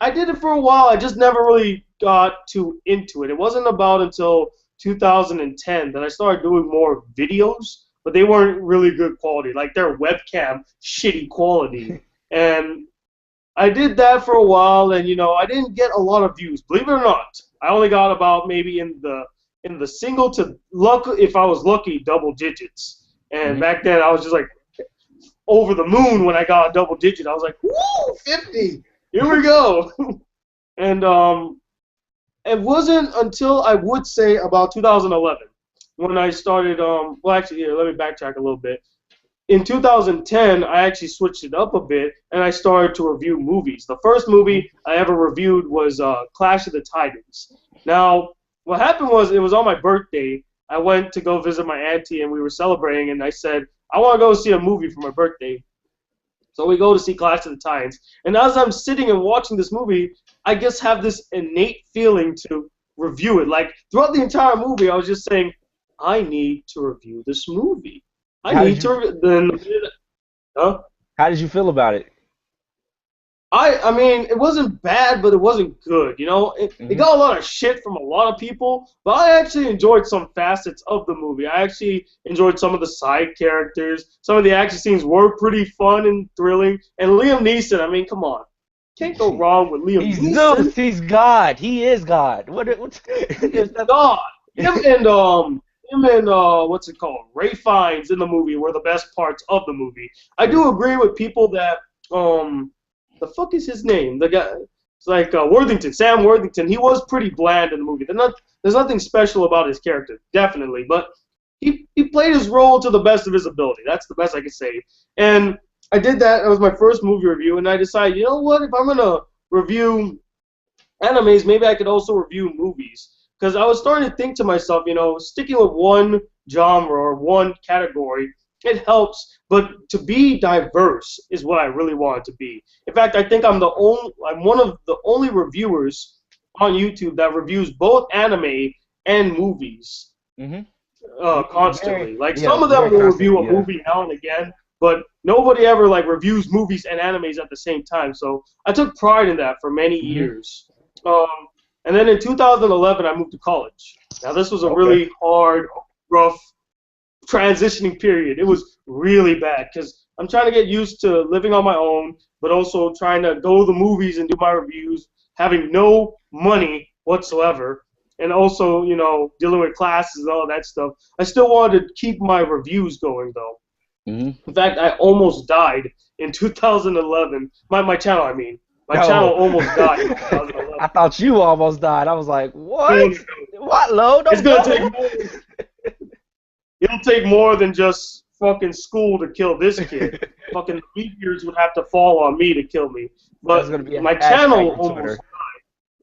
S2: I did it for a while. I just never really got too into it. It wasn't about until 2010 that I started doing more videos, but they weren't really good quality. Like their webcam, shitty quality. And I did that for a while, and I didn't get a lot of views. Believe it or not, I only got about maybe in the single to luck, if I was lucky, double digits. And
S1: Hmm.
S2: back then, I was just like, over the moon when I got a double digit. I was like, woo, 50. Here we go. And it wasn't until I would say about 2011 when I started. Well, actually, here, let me backtrack a little bit. In 2010, I actually switched it up a bit, and I started to review movies. The first movie I ever reviewed was Clash of the Titans. Now, what happened was, it was on my birthday. I went to go visit my auntie, and we were celebrating, and I said, I want to go see a movie for my birthday. So we go to see Clash of the Titans. And as I'm sitting and watching this movie, I just have this innate feeling to review it. Like, throughout the entire movie, I was just saying, I need to review this movie.
S1: How did you feel about it?
S2: I mean, it wasn't bad, but it wasn't good. You know, it got a lot of shit from a lot of people, but I actually enjoyed some facets of the movie. I actually enjoyed some of the side characters. Some of the action scenes were pretty fun and thrilling. And Liam Neeson, I mean, come on. Can't go wrong with Liam
S1: He's
S2: Neeson.
S1: Zeus. He's God. He is God.
S2: He's God. Him and what's it called? Ray Fiennes in the movie were the best parts of the movie. I do agree with people that the fuck is his name? The guy, it's like Worthington, Sam Worthington. He was pretty bland in the movie. There's nothing special about his character, definitely, but he played his role to the best of his ability. That's the best I can say. And I did that. It was my first movie review, and I decided, you know what? If I'm gonna review animes, maybe I could also review movies. Because I was starting to think to myself, you know, sticking with one genre or one category, it helps, but to be diverse is what I really want it to be. In fact, I think I'm one of the only reviewers on YouTube that reviews both anime and movies constantly. Like, some of them will review a movie now and again, but nobody ever like reviews movies and animes at the same time. So I took pride in that for many years. And then in 2011, I moved to college. Now, this was a really hard, rough transitioning period. It was really bad because I'm trying to get used to living on my own, but also trying to go to the movies and do my reviews, having no money whatsoever, and also, you know, dealing with classes and all that stuff. I still wanted to keep my reviews going, though. In fact, I almost died in 2011. My channel, I mean. My channel almost died in 2011.
S1: I thought you almost died. I was like, what? What, Lo?
S2: It's gonna take more. It'll take more than just fucking school to kill this kid. Fucking meteors would have to fall on me to kill me. But my channel almost died.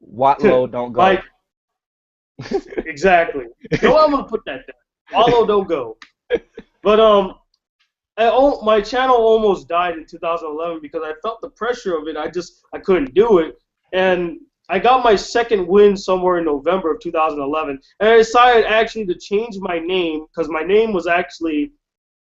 S1: Whatlow don't go.
S2: Exactly. No, I'm gonna put that down. Whatlow don't go. But my channel almost died in 2011 because I felt the pressure of it. I couldn't do it, and I got my second win somewhere in November of 2011, and I decided actually to change my name because my name was actually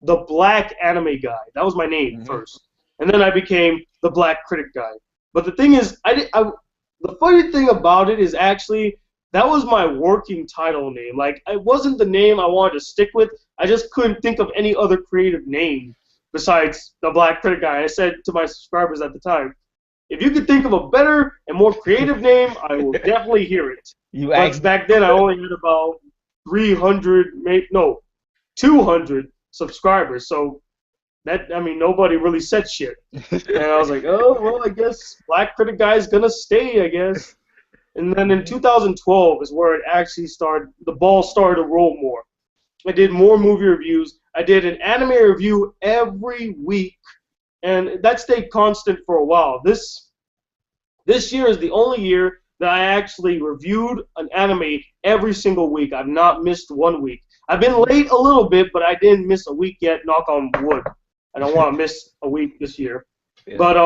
S2: the Black Anime Guy. That was my name first, and then I became the Black Critic Guy. But the thing is, the funny thing about it is actually that was my working title name. Like, it wasn't the name I wanted to stick with. I just couldn't think of any other creative name besides the Black Critic Guy. I said to my subscribers at the time, if you could think of a better and more creative name, I will definitely hear it. But back then, I only had about 200 subscribers. So nobody really said shit. And I was like, oh, well, I guess Black Critic Guy is gonna stay, I guess. And then in 2012 is where it actually started. The ball started to roll more. I did more movie reviews. I did an anime review every week, and that stayed constant for a while. This year is the only year that I actually reviewed an anime every single week. I've not missed 1 week. I've been late a little bit, but I didn't miss a week yet, knock on wood. I don't want to miss a week this year. Yeah. But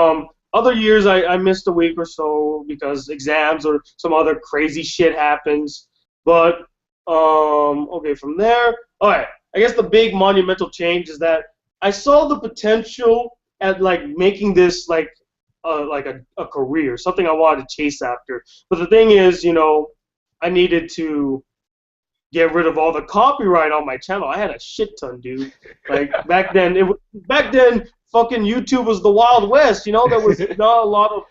S2: other years I missed a week or so because exams or some other crazy shit happens. But okay, from there, all right. I guess the big monumental change is that I saw the potential at like making this like a career, something I wanted to chase after. But the thing is, you know, I needed to get rid of all the copyright on my channel. I had a shit ton, dude. Like back then, fucking YouTube was the Wild West. You know, there was not a lot of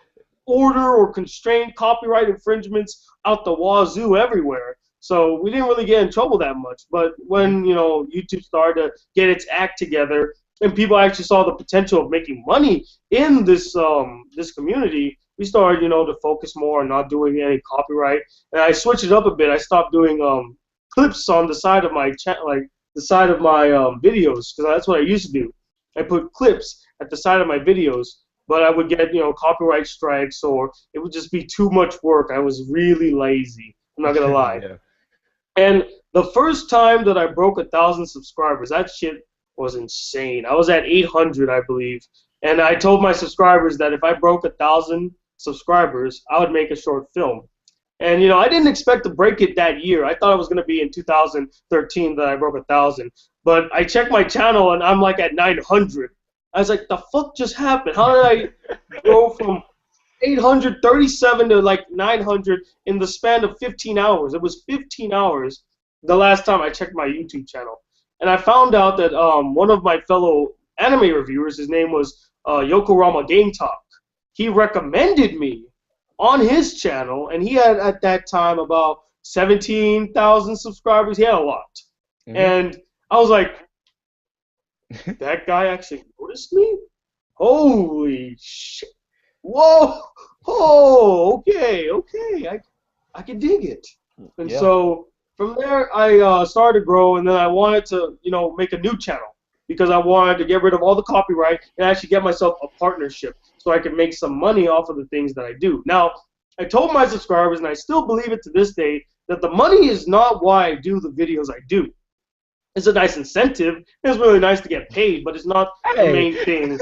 S2: order or constrained copyright infringements out the wazoo everywhere. So we didn't really get in trouble that much. But when, you know, YouTube started to get its act together, and people actually saw the potential of making money in this community, we started, to focus more on not doing any copyright. And I switched it up a bit. I stopped doing clips on the side of my like the side of my videos, because that's what I used to do. I put clips at the side of my videos, but I would get copyright strikes, or it would just be too much work. I was really lazy. I'm not gonna lie.
S1: Yeah.
S2: And the first time that I broke 1,000 subscribers, that shit was insane. I was at 800, I believe, and I told my subscribers that if I broke 1,000 subscribers, I would make a short film. And I didn't expect to break it that year. I thought it was gonna be in 2013 that I broke 1,000. But I checked my channel and I'm like at 900. I was like, the fuck just happened? How did I go from 837 to like 900 in the span of 15 hours? It was 15 hours the last time I checked my YouTube channel. And I found out that one of my fellow anime reviewers, his name was Yokorama Game Talk, he recommended me on his channel, and he had at that time about 17,000 subscribers. He had a lot.
S1: Mhm.
S2: And I was like, that guy actually noticed me? Holy shit. Whoa. Oh, okay. I can dig it. And
S1: Yeah.
S2: so from there, I started to grow, and then I wanted to, make a new channel, because I wanted to get rid of all the copyright and actually get myself a partnership so I can make some money off of the things that I do. Now, I told my subscribers, and I still believe it to this day, that the money is not why I do the videos I do. It's a nice incentive. It's really nice to get paid, but it's not the
S1: Hey.
S2: main thing.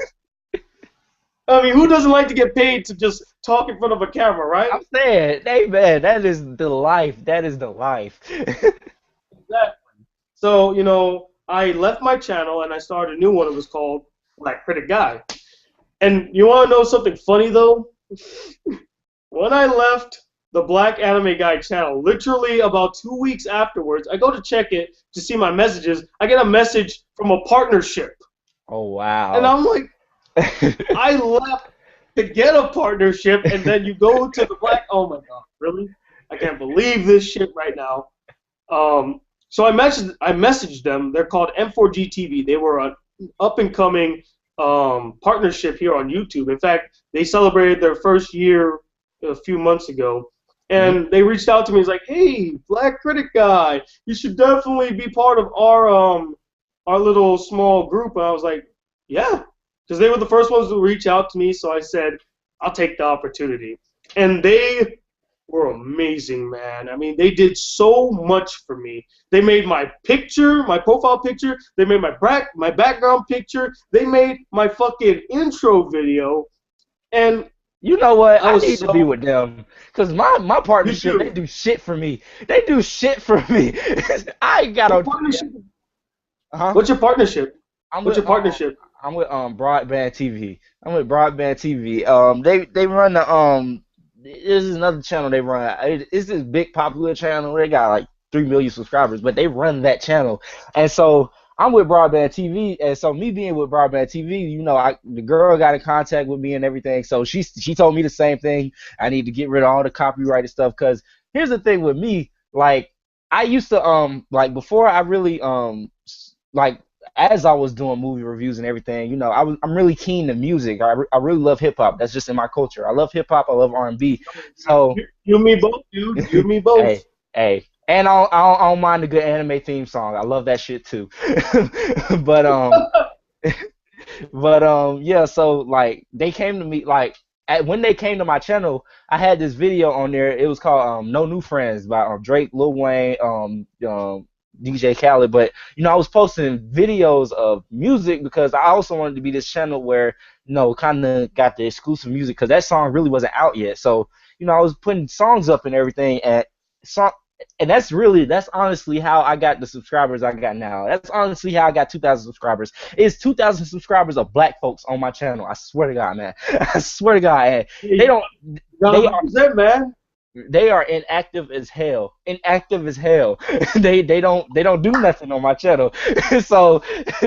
S2: I mean, who doesn't like to get paid to just talk in front of a camera, right?
S1: I'm saying, hey man, that is the life. That is the life.
S2: Exactly. So, I left my channel and I started a new one. It was called Black Critic Guy. And you want to know something funny, though? When I left the Black Anime Guy channel, literally about 2 weeks afterwards, I go to check it to see my messages. I get a message from a partnership.
S1: Oh
S2: And
S1: wow.
S2: I'm like, I left to get a partnership, and then you go to the Black. Oh my God, really? I can't believe this shit right now. So I messaged them. They're called M4G TV. They were an up and coming partnership here on YouTube. In fact, they celebrated their first year a few months ago, and they reached out to me. It's like, hey, Black Critic Guy, you should definitely be part of our little small group. And I was like, yeah, because they were the first ones to reach out to me. So I said, I'll take the opportunity, and they were amazing, man. I mean, they did so much for me. They made my picture, my profile picture. They made my background picture. They made my fucking intro video, and
S1: You know what?
S2: I
S1: I
S2: was
S1: need to be
S2: so.
S1: with them because my
S2: You
S1: partnership, they
S2: too.
S1: do shit for me. They do shit for me. I ain't got
S2: What
S1: on.
S2: partnership?
S1: Huh?
S2: What's your partnership?
S1: I'm
S2: What's
S1: with
S2: your partnership?
S1: Broadband TV. I'm with Broadband TV. They run the this is another channel they run. It's this big popular channel. They got like 3 million subscribers, but they run that channel. And so I'm with Broadband TV, and so me being with Broadband TV, the girl got in contact with me and everything. So she told me the same thing. I need to get rid of all the copyrighted stuff because here's the thing with me, like I used to like before I really like as I was doing movie reviews and everything, I'm really keen to music. I really love hip hop. That's just in my culture. I love hip hop. I love R&B. So
S2: You and me both, dude. You and me both.
S1: hey, hey, and I don't mind a good anime theme song. I love that shit too. but yeah. So like they came to me like when they came to my channel, I had this video on there. It was called No New Friends by Drake, Lil Wayne, DJ Khaled. But I was posting videos of music because I also wanted to be this channel where kind of got the exclusive music because that song really wasn't out yet. So I was putting songs up and everything, and song. And that's honestly how I got the subscribers I got now. That's honestly how I got 2,000 subscribers. It's 2,000 subscribers of black folks on my channel. I swear to God, man. I swear to God, and
S2: Yeah,
S1: they don't.
S2: you gotta
S1: They are
S2: represent, man.
S1: they are inactive as hell. Inactive as hell. They don't do nothing on my channel. so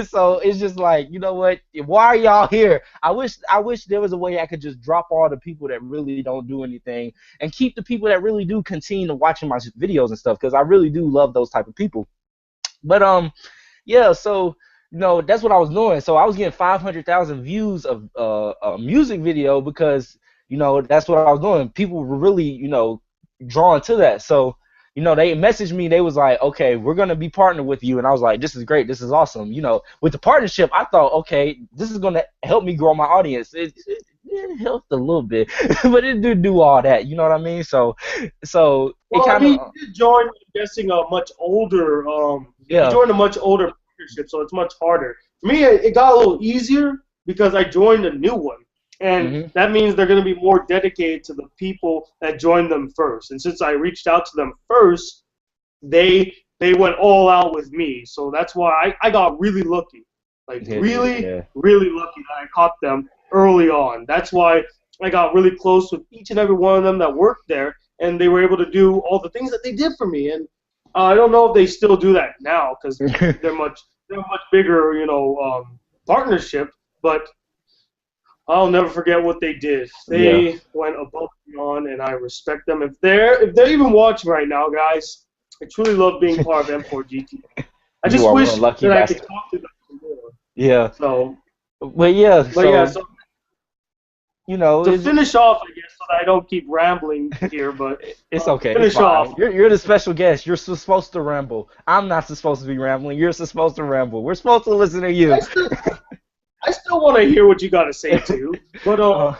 S1: so it's just like, you know what? Why are y'all here? I wish there was a way I could just drop all the people that really don't do anything and keep the people that really do continue to watching my videos and stuff because I really do love those type of people. But yeah, so no, that's what I was doing. So I was getting 500,000 views of a music video because that's what I was doing. People were really drawn to that. So they messaged me. They was like, okay, we're gonna be partnered with you, and I was like, this is great. This is awesome. With the partnership, I thought, okay, this is gonna help me grow my audience. It helped a little bit, but it didn't do all that. You know what I mean? So it
S2: Well, I
S1: kind
S2: mean,
S1: of
S2: you did join, I'm guessing, a much older. You
S1: yeah.
S2: joined a much older partnership, so it's much harder. For me, it got a little easier because I joined a new one, and
S1: Hmm.
S2: that means they're going to be more dedicated to the people that joined them first. And since I reached out to them first, they went all out with me. So that's why I got really lucky, like really,
S1: Yeah.
S2: really lucky that I caught them early on. That's why I got really close with each and every one of them that worked there, and they were able to do all the things that they did for me. And I don't know if they still do that now because they're much bigger, partnership. But I'll never forget what they did.
S1: Yeah.
S2: They went above and beyond, and I respect them. If they're even watching right now, guys, I truly love being part of M4GT. I
S1: You
S2: just
S1: are one
S2: wish
S1: lucky
S2: that I could
S1: bastard.
S2: talk to them some more.
S1: Yeah.
S2: So,
S1: But yeah,
S2: but yeah,
S1: so
S2: so to
S1: it's
S2: finish off, I guess, so that I don't keep rambling here, but
S1: it's
S2: to
S1: okay. It's
S2: finish
S1: fine.
S2: off,
S1: You're the special guest. You're supposed to ramble. I'm not supposed to be rambling. You're supposed to ramble. We're supposed to listen to
S2: I
S1: you.
S2: still I still want to hear what you got to say too. But
S1: uh,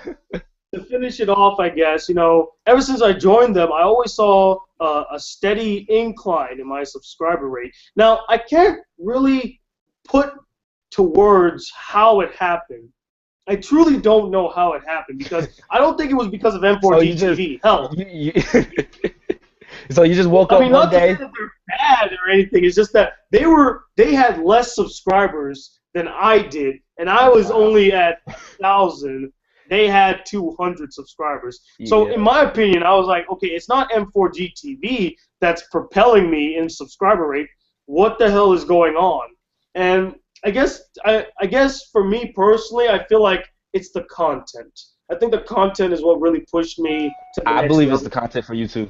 S2: to finish it off, I guess, ever since I joined them, I always saw a steady incline in my subscriber rate. Now, I can't really put to words how it happened. I truly don't know how it happened because I don't think it was because of
S1: so
S2: M4G TV. Hell,
S1: so you just woke
S2: I
S1: up
S2: mean,
S1: one
S2: not to say
S1: day.
S2: that they're bad or anything. It's just that they had less subscribers than I did, and I was
S1: Wow.
S2: only at 1,000. They had 200 subscribers. So in
S1: Yeah.
S2: my opinion, I was like, okay, it's not M4G TV that's propelling me in subscriber rate. What the hell is going on? And I guess for me personally, I feel like it's the content. I think the content is what really pushed me to the
S1: I
S2: next
S1: believe it's the
S2: level.
S1: content for you too.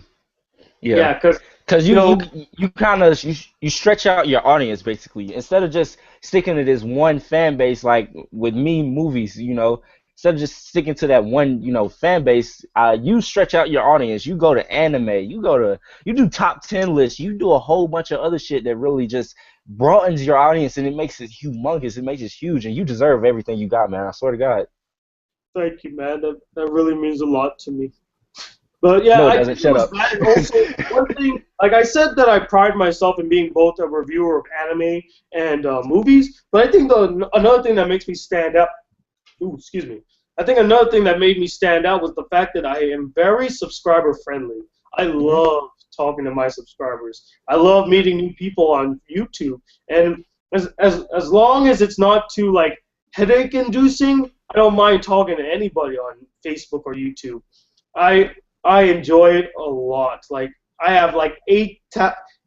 S1: Yeah.
S2: Yeah, because
S1: Cause
S2: you know,
S1: you kind of you stretch out your audience basically instead of just sticking to this one fan base like with me movies, instead of just sticking to that one fan base, you stretch out your audience. You go to anime, you do top 10 lists, you do a whole bunch of other shit that really just broadens your audience and it makes it humongous. It makes it huge, and you deserve everything you got, man. I swear to God.
S2: thank you, man. That really means a lot to me. But yeah,
S1: No, it
S2: I
S1: doesn't.
S2: think it
S1: Shut
S2: was
S1: up.
S2: that, and also one thing, like I said, that I pride myself in being both a reviewer of anime and movies. But I think another thing that makes me stand out. Ooh, excuse me. I think another thing that made me stand out was the fact that I am very subscriber friendly. I
S1: Hmm.
S2: love talking to my subscribers. I love meeting new people on YouTube, and as long as it's not too like headache inducing, I don't mind talking to anybody on Facebook or YouTube. I I enjoy it a lot. Like I have like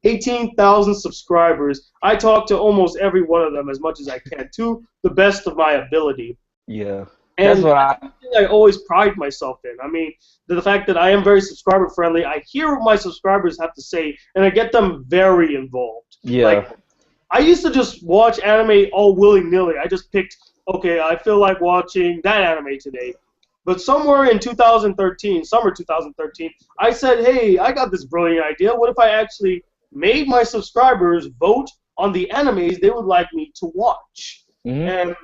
S2: 18,000 subscribers. I talk to almost every one of them as much as I can to the best of my ability.
S1: Yeah, that's
S2: And
S1: what
S2: that's
S1: I.
S2: one thing I always pride myself in. I mean, the fact that I am very subscriber friendly, I hear what my subscribers have to say, and I get them very involved. Like,
S1: Yeah.
S2: I used to just watch anime all willy-nilly. I just picked, okay, I feel like watching that anime today. But somewhere in 2013, summer 2013, I said, hey, I got this brilliant idea. What if I actually made my subscribers vote on the animes they would like me to watch?
S1: Hmm.
S2: And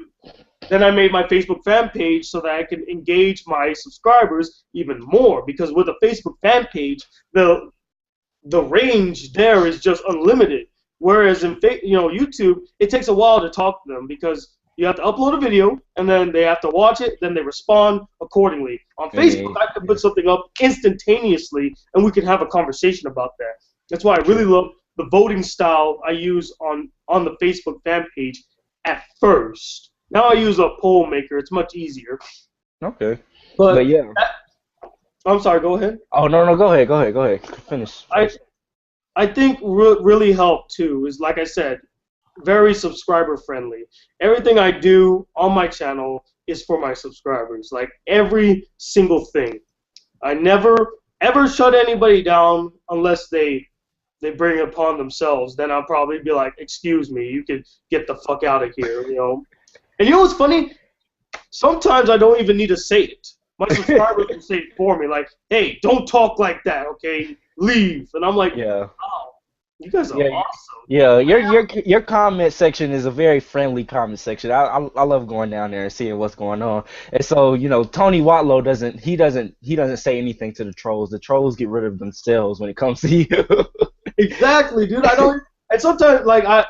S2: then I made my Facebook fan page so that I can engage my subscribers even more. Because with a Facebook fan page, the range there is just unlimited. Whereas in YouTube, it takes a while to talk to them because you have to upload a video and then they have to watch it, then they respond accordingly. On
S1: And
S2: Facebook,
S1: they,
S2: I can
S1: yeah.
S2: put something up instantaneously and we can have a conversation about that. That's why I really
S1: True.
S2: love the voting style I use on the Facebook fan page at first. Now I use a poll maker. It's much easier.
S1: Okay.
S2: But
S1: But yeah.
S2: that, I'm sorry. Go ahead.
S1: Oh no, no, go ahead, go ahead, go ahead. Finish,
S2: I
S1: finish.
S2: I think really helped too is like I said, very subscriber friendly. Everything I do on my channel is for my subscribers. Like every single thing. I never ever shut anybody down unless they they bring it upon themselves, then I'll probably be like, excuse me, you can get the fuck out of here, you know. And you know what's funny? Sometimes I don't even need to say it. My subscribers will say it for me, like, hey, don't talk like that, okay? Leave. And I'm like,
S1: Yeah.
S2: oh, you guys are
S1: Yeah,
S2: awesome.
S1: yeah. Your comment section is a very friendly comment section. I love going down there and seeing what's going on. And so, you know, Tony Whatlow doesn't say anything to the trolls. The trolls get rid of themselves when it comes to you.
S2: Exactly, dude. And sometimes,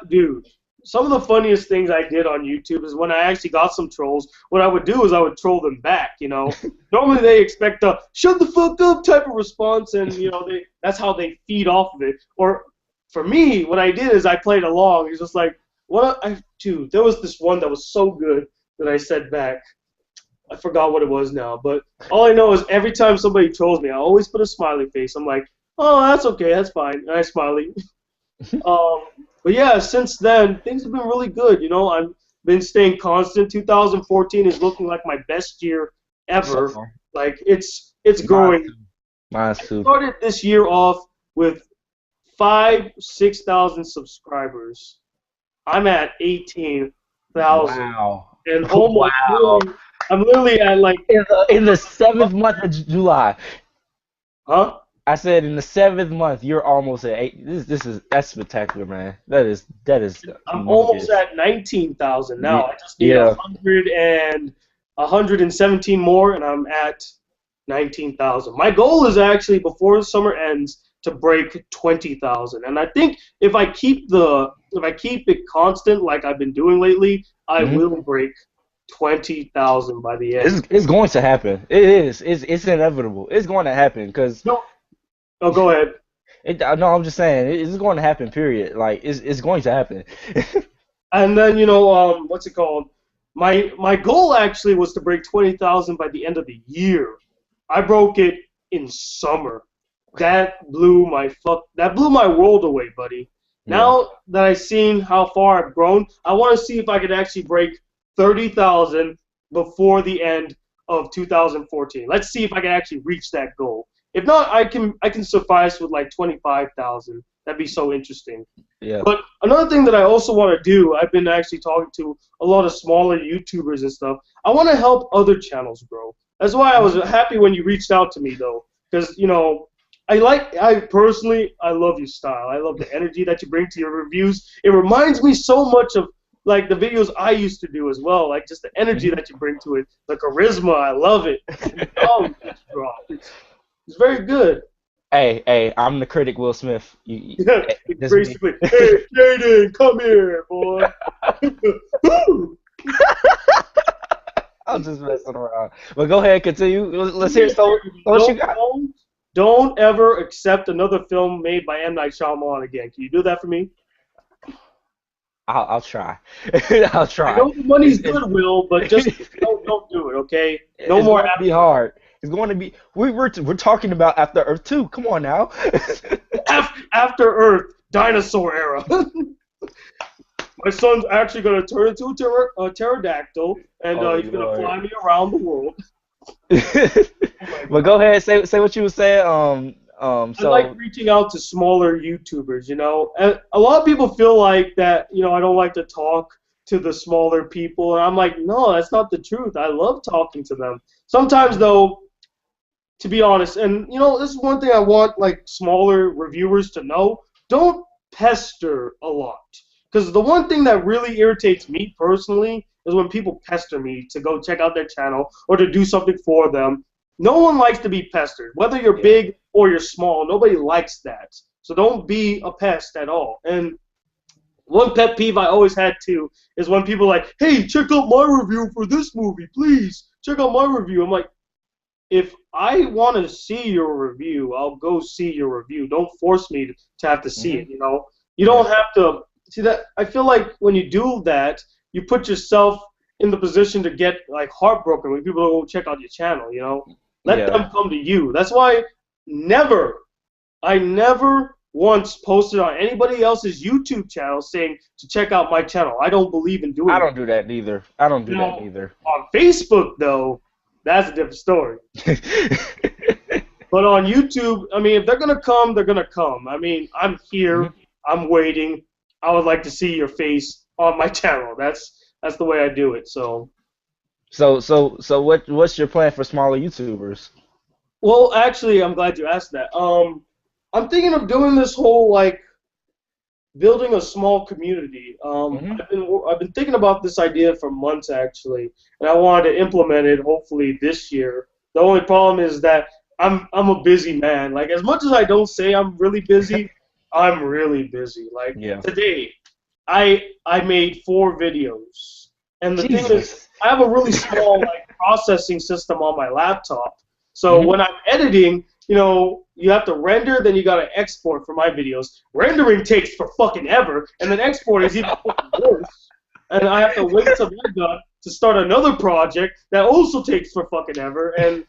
S2: dude, some of the funniest things I did on YouTube is when I actually got some trolls. What I would do is I would troll them back. You know, normally they expect a "shut the fuck up" type of response, and you know that's how they feed off of it. Or for me, what I did is I played along. It's just like, dude, there was this one that was so good that I said back. I forgot what it was now, but all I know is every time somebody trolls me, I always put a smiley face. I'm like, oh, that's okay, that's fine. And I smiley. But yeah, since then, things have been really good. You know, I've been staying constant. 2014 is looking like my best year ever. Like, it's growing.
S1: Mine
S2: I
S1: too.
S2: started this year off with 6,000 subscribers. I'm at 18,000.
S1: Wow.
S2: And almost,
S1: Wow.
S2: I'm literally at like,
S1: In the 7th month of July.
S2: huh?
S1: I said in the 7th month, you're almost at 8. That's spectacular, man. That is
S2: I'm
S1: humongous.
S2: almost at 19,000 now. I just need
S1: Yeah.
S2: 117 more, and I'm at 19,000. My goal is actually before the summer ends to break 20,000, and I think if I keep it constant like I've been doing lately, I will break 20,000 by the end.
S1: It's going to happen. It is. It's inevitable. It's going to happen because.
S2: No, oh, go ahead.
S1: No, I'm just saying it's going to happen. Period. Like it's going to happen.
S2: And then what's it called? My goal actually was to break 20,000 by the end of the year. I broke it in summer. That blew my world away, buddy.
S1: Yeah.
S2: Now that I've seen how far I've grown, I want to see if I could actually break 30,000 before the end of 2014. Let's see if I can actually reach that goal. If not, I can suffice with like 25,000. That'd be so interesting.
S1: Yeah.
S2: But another thing that I also want to do, I've been actually talking to a lot of smaller YouTubers and stuff. I want to help other channels grow. That's why I was happy when you reached out to me, though, because I love your style. I love the energy that you bring to your reviews. It reminds me so much of like the videos I used to do as well. Like just the energy that you bring to it, the charisma. I love it. It's very good.
S1: Hey, I'm the critic, Will Smith.
S2: It's basically, hey, Jaden, come here, boy.
S1: I'm just messing around. But go ahead, continue. Let's hear what you got.
S2: Don't ever accept another film made by M. Night Shyamalan again. Can you do that for me?
S1: I'll try. I'll try.
S2: I know the money's good, Will, but just don't do it, okay? No
S1: It's
S2: more.
S1: going to be hard. It's going to be. We're talking about After Earth 2. Come on now.
S2: After Earth, dinosaur era. My son's actually going to turn into a pterodactyl, and he's going to fly me around the world.
S1: But go ahead, say what you were saying.
S2: I like reaching out to smaller YouTubers, And a lot of people feel like that, I don't like to talk to the smaller people, and I'm like, no, that's not the truth. I love talking to them. Sometimes, though, to be honest, and, this is one thing I want, like, smaller reviewers to know, don't pester a lot. Because the one thing that really irritates me personally is when people pester me to go check out their channel or to do something for them. No one likes to be pestered. Whether you're big or you're small, nobody likes that. So don't be a pest at all. And one pet peeve I always had, too, is when people are like, hey, check out my review for this movie, please. Check out my review. I'm like, if I want to see your review, I'll go see your review. Don't force me to have to see it, You don't have to. See that? I feel like when you do that, you put yourself in the position to get like heartbroken when people go check out your channel. Let them come to you. That's why I never once posted on anybody else's YouTube channel saying to check out my channel. I don't believe in doing.
S1: I don't do that either. On
S2: Facebook though, that's a different story. But on YouTube, I mean, if they're gonna come, they're gonna come. I mean, I'm here. I'm waiting. I would like to see your face on my channel. That's the way I do it. So.
S1: So what's your plan for smaller YouTubers?
S2: Well, actually, I'm glad you asked that. I'm thinking of doing this whole like building a small community.
S1: Hmm.
S2: I've been thinking about this idea for months actually, and I wanted to implement it hopefully this year. The only problem is that I'm a busy man. Like as much as I don't say I'm really busy, I'm really busy. Like
S1: Yeah.
S2: today, I made 4 videos, and the thing is,
S1: Jesus.
S2: I have a really small like processing system on my laptop. So
S1: Hmm.
S2: when I'm editing, you have to render, then you gotta export for my videos. Rendering takes for fucking ever, and then export is even fucking worse. And I have to wait till that's done to start another project that also takes for fucking ever. And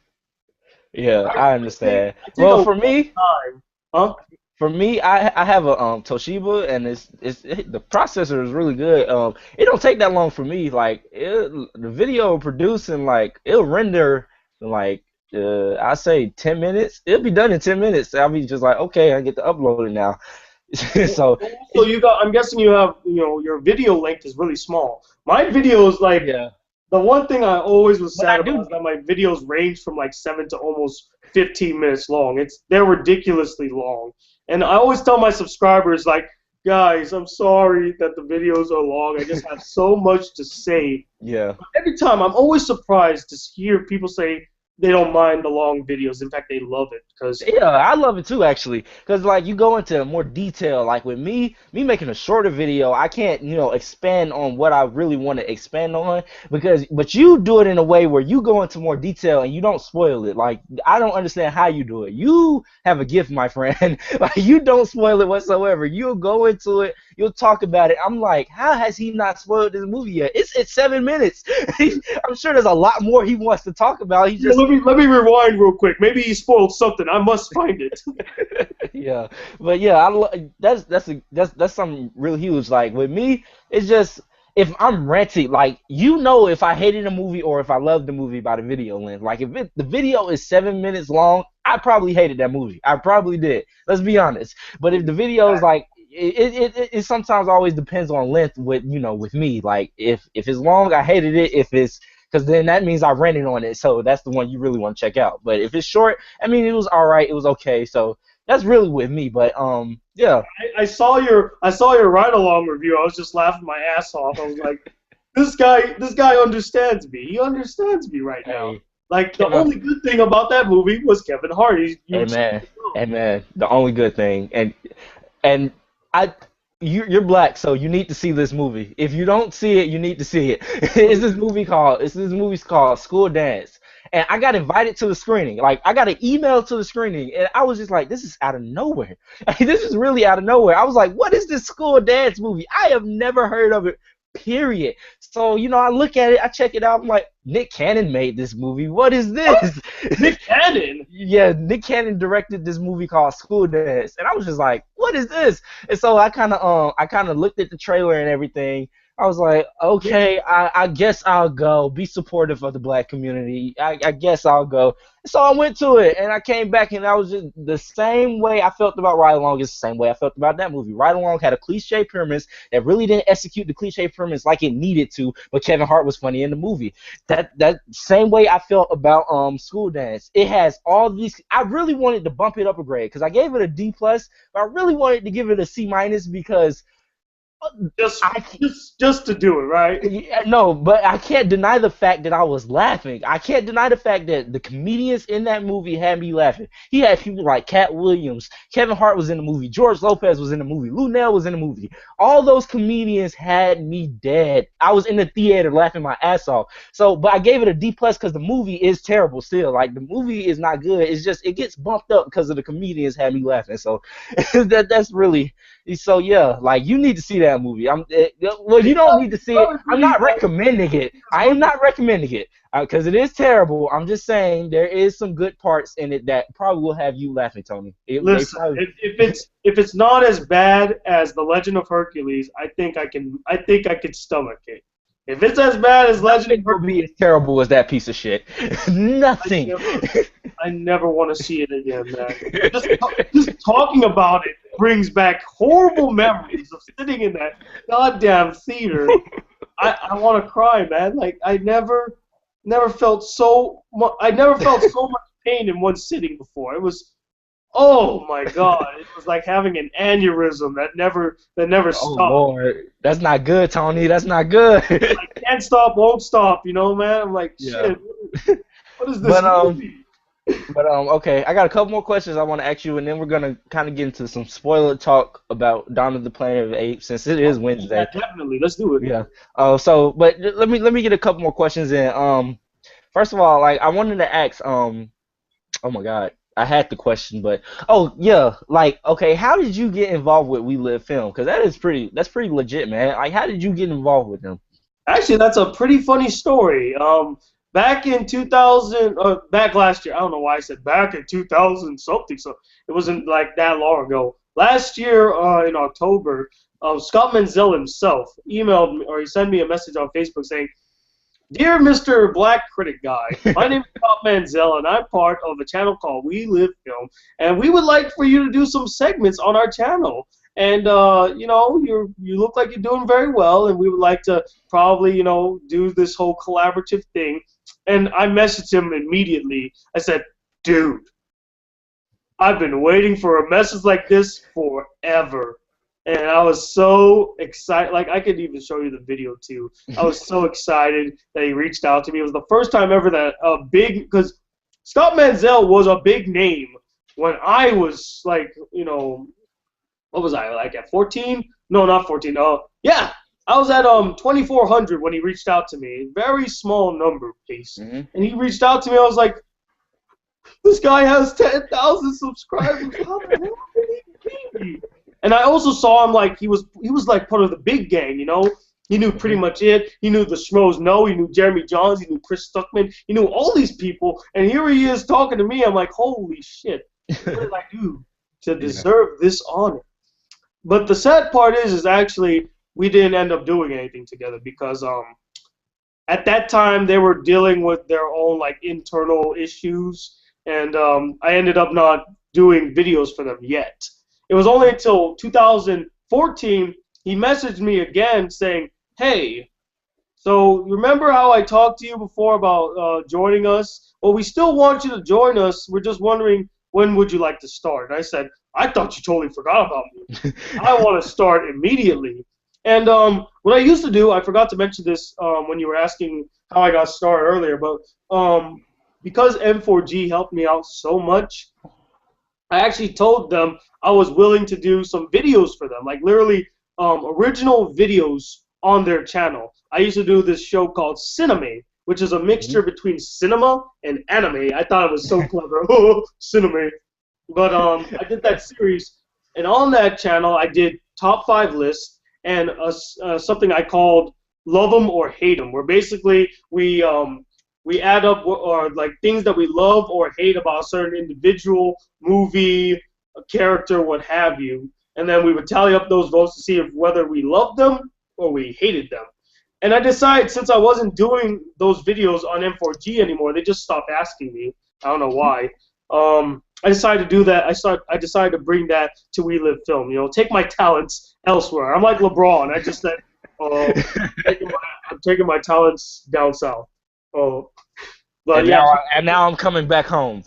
S1: Yeah,
S2: I,
S1: I
S2: I take
S1: understand.
S2: I take a
S1: Well,
S2: long
S1: for me,
S2: time, huh?
S1: I have a Toshiba, and the processor is really good. It don't take that long for me. Like the video producing, like it'll render in like I say 10 minutes. It'll be done in 10 minutes. I'll be just like, okay, I get to upload it now. So
S2: So
S1: it's
S2: I'm guessing you have, your video length is really small. My videos, like,
S1: yeah,
S2: the one thing I always was
S1: but I
S2: sad about
S1: do.
S2: is that my videos range from like 7 to almost 15 minutes long. They're ridiculously long. And I always tell my subscribers, like, guys, I'm sorry that the videos are long. I just have so much to say.
S1: Yeah.
S2: Every time, I'm always surprised to hear people say they don't mind the long videos. In fact, they love it because
S1: Yeah, I love it too, actually, because like you go into more detail. Like with me making a shorter video, I can't, expand on what I really want to expand on but you do it in a way where you go into more detail and you don't spoil it. Like I don't understand how you do it. You have a gift, my friend. Like you don't spoil it whatsoever. You'll go into it, you'll talk about it. I'm like, how has he not spoiled this movie yet? It's 7 minutes. I'm sure there's a lot more he wants to talk about. He just
S2: let me rewind real quick. Maybe he spoiled something. I must find it.
S1: yeah, but yeah, that's something really huge. Like with me, it's just if I'm renting, like if I hated a movie or if I loved the movie by the video length. Like if the video is 7 minutes long, I probably hated that movie. I probably did. Let's be honest. But if the video is like it sometimes always depends on length with me. Like if it's long, I hated it. If it's because then that means I rented on it, so that's the one you really want to check out. But if it's short, I mean, it was all right, it was okay. So that's really with me. But yeah,
S2: I saw your ride along review. I was just laughing my ass off. I was like, this guy understands me. He understands me right now.
S1: hey,
S2: Like the
S1: Kevin,
S2: only good thing about that movie was Kevin Hart.
S1: amen, amen. The only good thing, and I. You're black, so you need to see this movie. If you don't see it, you need to see it. It's this movie's called School Dance, and I got invited to the screening. Like I got an email to the screening, and I was just like, this is out of nowhere. This is really out of nowhere. I was like, what is this School Dance movie? I have never heard of it. Period. So I look at it, I check it out. I'm like, Nick Cannon made this movie. What is this?
S2: Nick Cannon.
S1: Yeah, Nick Cannon directed this movie called School Dance, and I was just like, "What is this?" And so I kind of looked at the trailer and everything. I was like, "Okay, I guess I'll go. Be supportive of the black community. I guess I'll go." So I went to it, and I came back, and I was just the same way I felt about Ride Along is the same way I felt about that movie. Ride Along had a cliche premise that really didn't execute the cliche premise like it needed to, but Kevin Hart was funny in the movie. That same way I felt about School Dance. It has all these. I really wanted to bump it up a grade because I gave it a D plus, but I really wanted to give it a C minus because
S2: Just,
S1: I
S2: just to do it, right?
S1: yeah, no, but I can't deny the fact that I was laughing. I can't deny the fact that the comedians in that movie had me laughing. He had people like Cat Williams, Kevin Hart was in the movie, George Lopez was in the movie, Lou Nell was in the movie. All those comedians had me dead. I was in the theater laughing my ass off. So, but I gave it a D plus because the movie is terrible still. Like the movie is not good. It's just it gets bumped up because of the comedians had me laughing. So that's really. So yeah, like you need to see that movie. Well, you don't need to see it. I'm not recommending it. I am not recommending it because it is terrible. I'm just saying there is some good parts in it that probably will have you laughing, Tony.
S2: Listen, if it's not as bad as The Legend of Hercules, I think I can stomach it. If it's as bad as Legend of
S1: Nothing will be
S2: Hercules,
S1: as terrible as that piece of shit.
S2: I
S1: Nothing.
S2: never, I never want to see it again, man. Just talking about it brings back horrible memories of sitting in that goddamn theater. I want to cry, man. Like I never felt I never felt so much pain in one sitting before. It was, oh my god, it was like having an aneurysm that never
S1: Oh
S2: stopped.
S1: Lord, that's not good, Tony. That's not good.
S2: Like can't stop, won't stop. You know, man. I'm like,
S1: Yeah.
S2: shit. What is this
S1: But
S2: movie?
S1: okay, I got a couple more questions I want to ask you, and then we're gonna kind of get into some spoiler talk about Dawn of the Planet of the Apes, since it is
S2: Yeah,
S1: Wednesday.
S2: definitely. Let's do it.
S1: Yeah. But let me get a couple more questions in. First of all, like I wanted to ask, oh my God, I had the question, but oh yeah, like okay, how did you get involved with We Live Film? Because that's pretty legit, man. Like, how did you get involved with them?
S2: Actually, that's a pretty funny story. Back in 2000, back last year, I don't know why I said back in 2000 something, so it wasn't like that long ago. Last year, in October, Scott Menzel himself emailed me, or he sent me a message on Facebook saying, "Dear Mr. Black Critic Guy, my name is Scott Menzel, and I'm part of a channel called We Live Film, and we would like for you to do some segments on our channel. And you look like you're doing very well, and we would like to probably do this whole collaborative thing." And I messaged him immediately. I said, "Dude, I've been waiting for a message like this forever." And I was so excited. Like, I could even show you the video, too. I was so excited that he reached out to me. It was the first time ever that because Scott Menzel was a big name when I was, like, what was I, like, at 14? No, not 14. Yeah, I was at 2,400 when he reached out to me. Very small number, pace.
S1: Hmm.
S2: And he reached out to me. I was like, this guy has 10,000 subscribers. How the hell did he beat me? And I also saw him like he was like part of the big gang, He knew pretty much it. He knew the Schmoes No. He knew Jeremy Johns. He knew Chris Stuckman. He knew all these people. And here he is talking to me. I'm like, holy shit. What did I do to deserve this honor? But the sad part is actually we didn't end up doing anything together because at that time they were dealing with their own like internal issues, and I ended up not doing videos for them yet. It was only until 2014 he messaged me again saying, "Hey, so remember how I talked to you before about joining us? Well, we still want you to join us. We're just wondering when would you like to start?" And I said, "I thought you totally forgot about me. I want to start immediately." And what I used to do, I forgot to mention this when you were asking how I got started earlier, but because M4G helped me out so much, I actually told them I was willing to do some videos for them, like literally original videos on their channel. I used to do this show called Cinema, which is a mixture between cinema and anime. I thought it was so clever. Cinema. But I did that series, and on that channel I did top 5 lists and something I called Love 'em or Hate 'em, where basically we add up or like things that we love or hate about a certain individual, movie, a character, what have you, and then we would tally up those votes to see if whether we loved them or we hated them. And I decided, since I wasn't doing those videos on M4G anymore, they just stopped asking me. I don't know why. I decided to do that. I decided to bring that to We Live Film. Take my talents elsewhere. I'm like LeBron. I just said, I'm taking my talents down south. But
S1: And
S2: yeah,
S1: now I'm coming back home.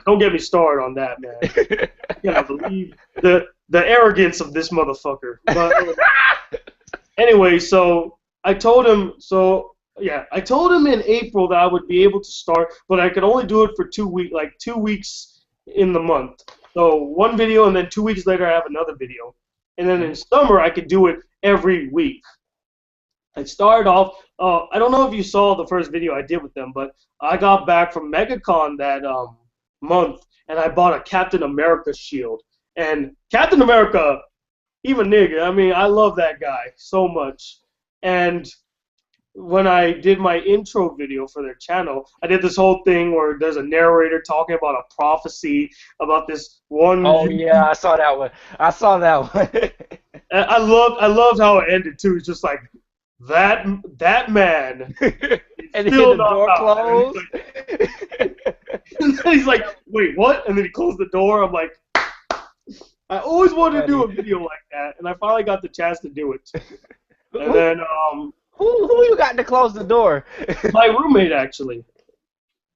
S2: don't get me started on that, man. I can't believe the arrogance of this motherfucker. But anyway, so I told him. I told him in April that I would be able to start, but I could only do it for 2 weeks, like 2 weeks in the month. So one video, and then 2 weeks later I have another video, and then in summer I could do it every week. I started off. I don't know if you saw the first video I did with them, but I got back from MegaCon that month, and I bought a Captain America shield. And Captain America, even nigga, I mean, I love that guy so much. And when I did my intro video for their channel, I did this whole thing where there's a narrator talking about a prophecy about this one.
S1: Oh yeah, I saw that one.
S2: I loved how it ended too. It's just like, that man
S1: And then
S2: still
S1: the
S2: not
S1: door
S2: out.
S1: closed.
S2: And then he's like, wait, what? And then he closed the door. I'm like, I always wanted to do a
S1: Funny.
S2: video like that, and I finally got the chance to do it. And then
S1: Who you got to close the door?
S2: my roommate actually.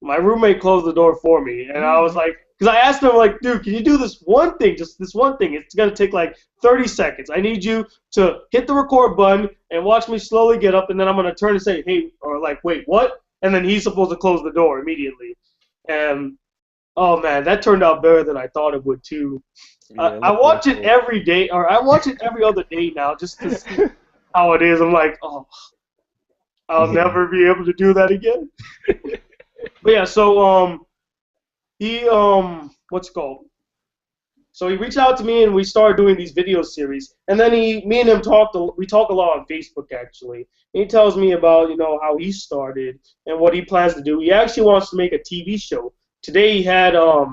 S2: My roommate closed the door for me, and I was like, because I asked him, like, dude, can you do this one thing, just this one thing? It's gonna take like 30 seconds. I need you to hit the record button and watch me slowly get up, and then I'm gonna turn and say, hey, or like, wait, what? And then he's supposed to close the door immediately. And oh man, that turned out better than I thought it would too.
S1: Yeah, it
S2: I
S1: looked
S2: watch it
S1: pretty
S2: every day, or I watch it every other day now, just to see
S1: cool.
S2: how it is. I'm like, oh, I'll never be able to do that again. But yeah, so he what's it called? So he reached out to me and we started doing these video series. And then me and him we talk a lot on Facebook actually. And he tells me about, how he started and what he plans to do. He actually wants to make a TV show. Today he had a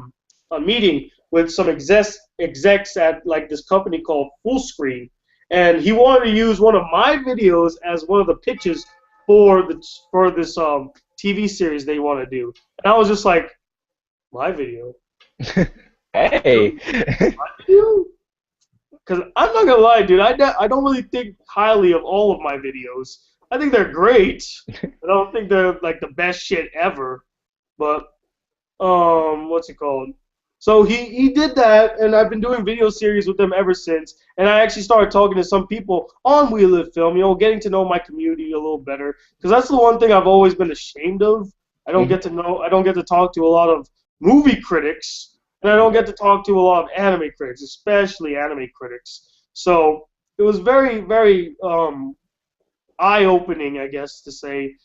S2: meeting with some execs at like this company called Full Screen. And he wanted to use one of my videos as one of the pitches for this TV series they want to do. And I was just like, my video?
S1: Hey.
S2: Because I'm not gonna lie, dude, I don't really think highly of all of my videos. I think they're great. I don't think they're like the best shit ever. But what's it called? So he did that, and I've been doing video series with them ever since. And I actually started talking to some people on We Live Film, getting to know my community a little better. Because that's the one thing I've always been ashamed of. I don't get to talk to a lot of movie critics, and I don't get to talk to a lot of anime critics, especially anime critics. So it was very, very eye-opening, I guess, to see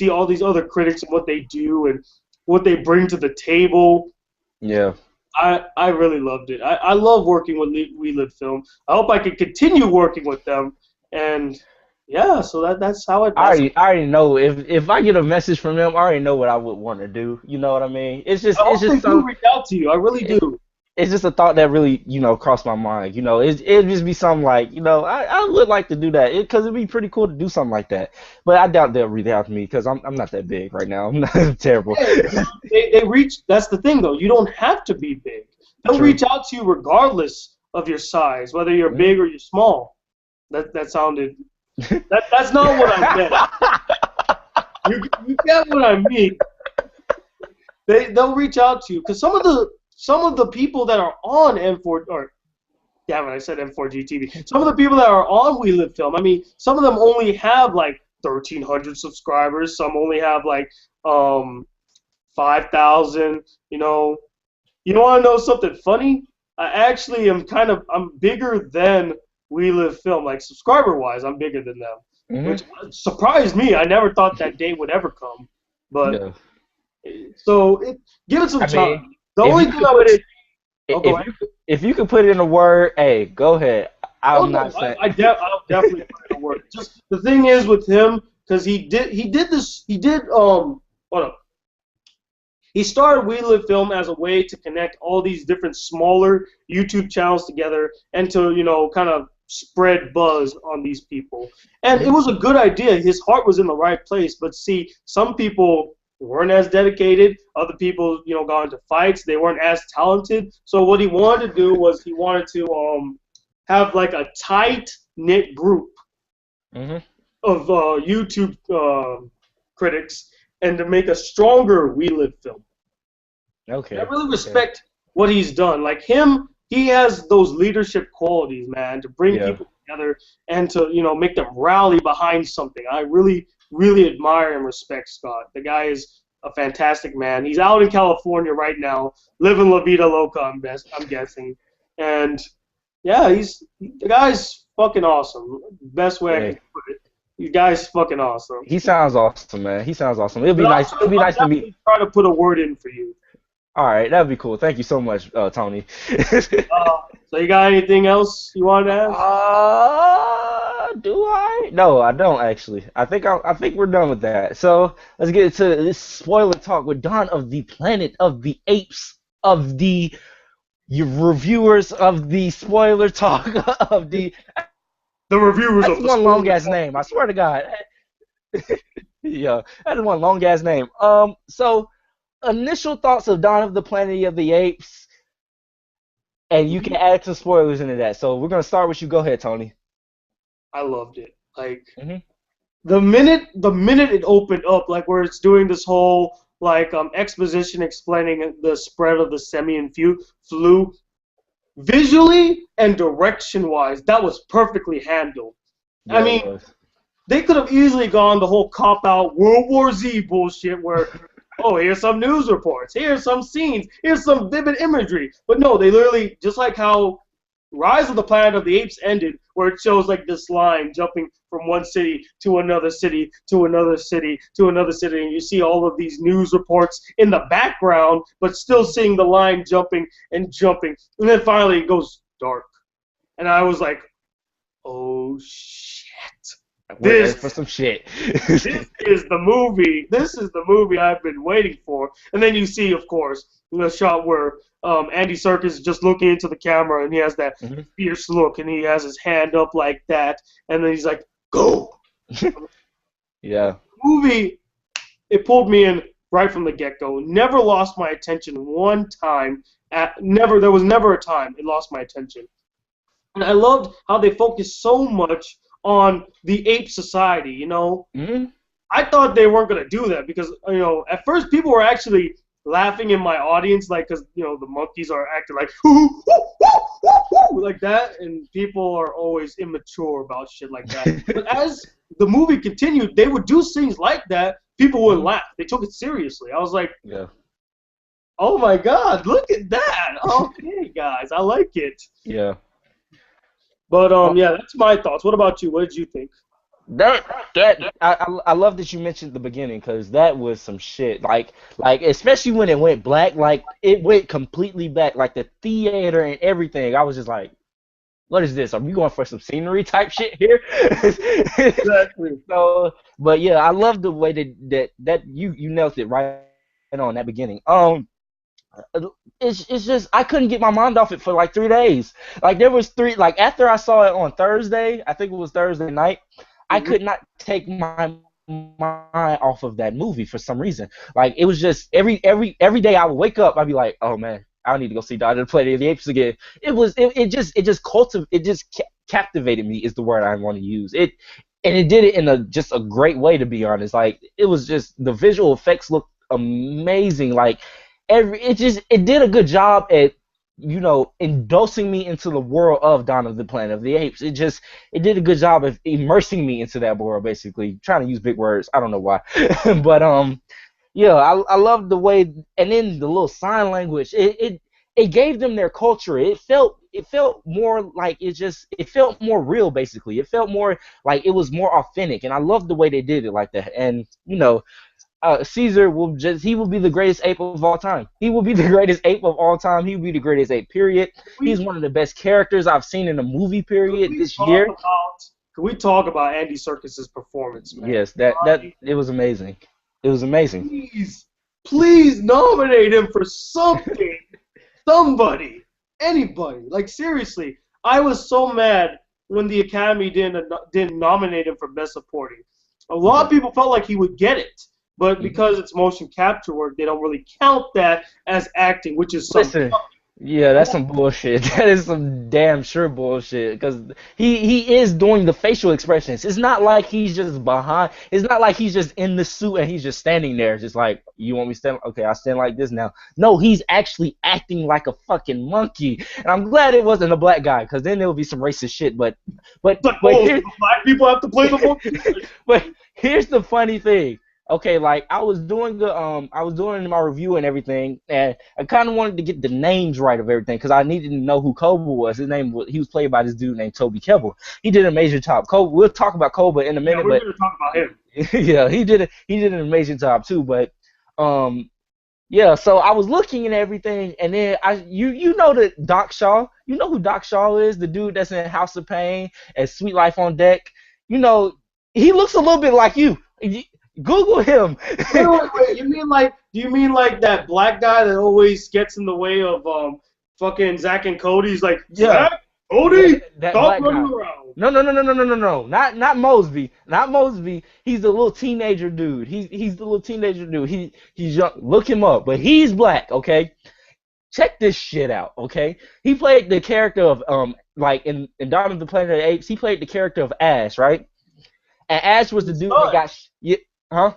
S2: all these other critics and what they do and what they bring to the table.
S1: Yeah.
S2: I really loved it. I love working with We Live Film. I hope I can continue working with them. And yeah, so that's how it.
S1: I already know if I get a message from them, I already know what I would want to do. You know what I mean? It's just
S2: I hope they do
S1: some.
S2: reach out to you. I really do.
S1: It's just a thought that really, crossed my mind. It'd just be something like, I would like to do that because it'd be pretty cool to do something like that. But I doubt they'll reach out to me because I'm not that big right now. I'm not terrible.
S2: They reach. That's the thing, though. You don't have to be big. They'll
S1: True.
S2: reach out to you regardless of your size, whether you're big or you're small. That sounded. That's not what I meant. You get what I mean. They'll reach out to you because some of the people that are on M4 or damn it, I said M4G TV. Some of the people that are on We Live Film, I mean, some of them only have like 1,300 subscribers. Some only have like 5,000. You want to know something funny? I actually I'm bigger than We Live Film, like subscriber-wise. I'm bigger than them, which surprised me. I never thought that day would ever come, but so give it some time. The only thing I would
S1: if you could put it in a word, hey, go ahead. I'm not saying.
S2: I'll definitely put it in a word. Just the thing is with him, because he started We Live Film as a way to connect all these different smaller YouTube channels together and to kind of spread buzz on these people. And it was a good idea. His heart was in the right place. But see, some people weren't as dedicated. Other people, got into fights. They weren't as talented. So what he wanted to do was he wanted to have like a tight-knit group of YouTube critics and to make a stronger We Live Film.
S1: Okay.
S2: I really respect what he's done. Like him, he has those leadership qualities, man, to bring people together and to, make them rally behind something. I really, really admire and respect Scott. The guy is a fantastic man. He's out in California right now, living La Vida Loca, I'm guessing. And yeah, the guy's fucking awesome. Best way I can put it. The guy's fucking awesome.
S1: He sounds awesome, man. He sounds awesome. It'd be nice. It'd be nice to meet.
S2: Try to put a word in for you.
S1: All right, that'd be cool. Thank you so much, Tony.
S2: So you got anything else you want to ask?
S1: Do I? No, I don't actually. I think we're done with that. So let's get into this spoiler talk with Dawn of the Planet of the Apes, of the reviewers of the spoiler talk of the
S2: the reviewers
S1: That's
S2: of the
S1: one long
S2: spoiler
S1: ass name. I swear to God. Yeah, that is one long ass name. So initial thoughts of Dawn of the Planet of the Apes, and you can add some spoilers into that. So we're gonna start with you. Go ahead, Tony.
S2: I loved it. Like
S1: Hmm.
S2: the minute it opened up, like where it's doing this whole like exposition explaining the spread of the simian flu, visually and direction wise, that was perfectly handled. I
S1: Yeah, it
S2: mean,
S1: was.
S2: they could have easily gone the whole cop out World War Z bullshit where, oh, here's some news reports, here's some scenes, here's some vivid imagery. But no, they literally, just like how Rise of the Planet of the Apes ended, where it shows like this line jumping from one city to another city to another city to another city, and you see all of these news reports in the background, but still seeing the line jumping and jumping. And then finally it goes dark. And I was like, oh shit.
S1: We're ready for some shit.
S2: This is the movie. This is the movie I've been waiting for. And then you see, of course, the shot where Andy Serkis is just looking into the camera, and he has that
S1: Mhm.
S2: fierce look, and he has his hand up like that, and then he's like, "Go!"
S1: Yeah.
S2: Movie. It pulled me in right from the get-go. Never lost my attention one time. There was never a time it lost my attention. And I loved how they focused so much on the ape society.
S1: Hmm.
S2: I thought they weren't gonna do that because at first people were actually laughing in my audience, like because the monkeys are acting like like that, and people are always immature about shit like that. But as the movie continued, they would do things like that. People wouldn't laugh. They took it seriously. I was like,
S1: Yeah.
S2: oh my god, look at that. Okay, guys, I like it.
S1: Yeah.
S2: But yeah, that's my thoughts. What about you? What did you think?
S1: I love that you mentioned the beginning because that was some shit. Like especially when it went black, like it went completely black, like the theater and everything. I was just like, what is this? Are we going for some scenery type shit here?
S2: Exactly.
S1: So, but yeah, I love the way that you nailed it right on that beginning. It's just I couldn't get my mind off it for like 3 days. Like there was three like after I saw it on Thursday, I think it was Thursday night, I
S2: Mhm.
S1: could not take my mind off of that movie for some reason. Like it was just every day I would wake up, I'd be like, oh man, I need to go see Dawn of the Planet of the Apes again. It just captivated me is the word I want to use. And it did it in just a great way, to be honest. Like it was just the visual effects looked amazing. Like it did a good job at endorsing me into the world of Dawn of the Planet of the Apes. It did a good job of immersing me into that world, basically. Trying to use big words, I don't know why. But yeah, I love the way, and then the little sign language, it gave them their culture. It felt more like it felt more real, basically. It felt more like it was more authentic, and I love the way they did it like that. And Caesar he will be the greatest ape of all time. He will be the greatest ape of all time. He will be the greatest ape, period. He's one of the best characters I've seen in a movie,
S2: Could
S1: period,
S2: we
S1: this
S2: talk
S1: year.
S2: about could we talk about Andy Serkis's performance, man?
S1: Yes, that it was amazing. It was amazing.
S2: Please nominate him for something. Somebody. Anybody. Like seriously. I was so mad when the Academy didn't nominate him for Best Supporting. A lot of people felt like he would get it. But because it's motion capture work, they don't really count that as acting, which is some
S1: Listen, yeah, that's some bullshit. That is some damn sure bullshit. Because he is doing the facial expressions. It's not like he's just behind. It's not like he's just in the suit and he's just standing there, just like, you want me to stand? Okay, I stand like this now. No, he's actually acting like a fucking monkey. And I'm glad it wasn't a black guy, because then there would be some racist shit. But here,
S2: black people have to play the monkey.
S1: but here's the funny thing. Okay, like I was doing my review and everything, and I kind of wanted to get the names right of everything because I needed to know who Koba was. He was played by this dude named Toby Kebbell. He did an amazing job. Koba, we'll talk about Koba in a minute,
S2: Yeah, we're gonna talk about him.
S1: yeah, he did an amazing job too. But yeah, so I was looking and everything, and then you know that Doc Shaw, you know who Doc Shaw is, the dude that's in House of Pain and Sweet Life on Deck. He looks a little bit like you. Google him.
S2: Wait. Do you mean like that black guy that always gets in the way of fucking Zach and Cody? He's like,
S1: Yeah.
S2: Zach, Cody,
S1: That
S2: stop
S1: black
S2: running
S1: guy.
S2: around.
S1: No. Not Mosby. Not Mosby. He's the little teenager dude. He's the little teenager dude. He's young. Look him up. But he's black, okay? Check this shit out, okay? He played the character of like in Dawn of the Planet of the Apes, he played the character of Ash, right? And Ash was the dude that got yeah, huh?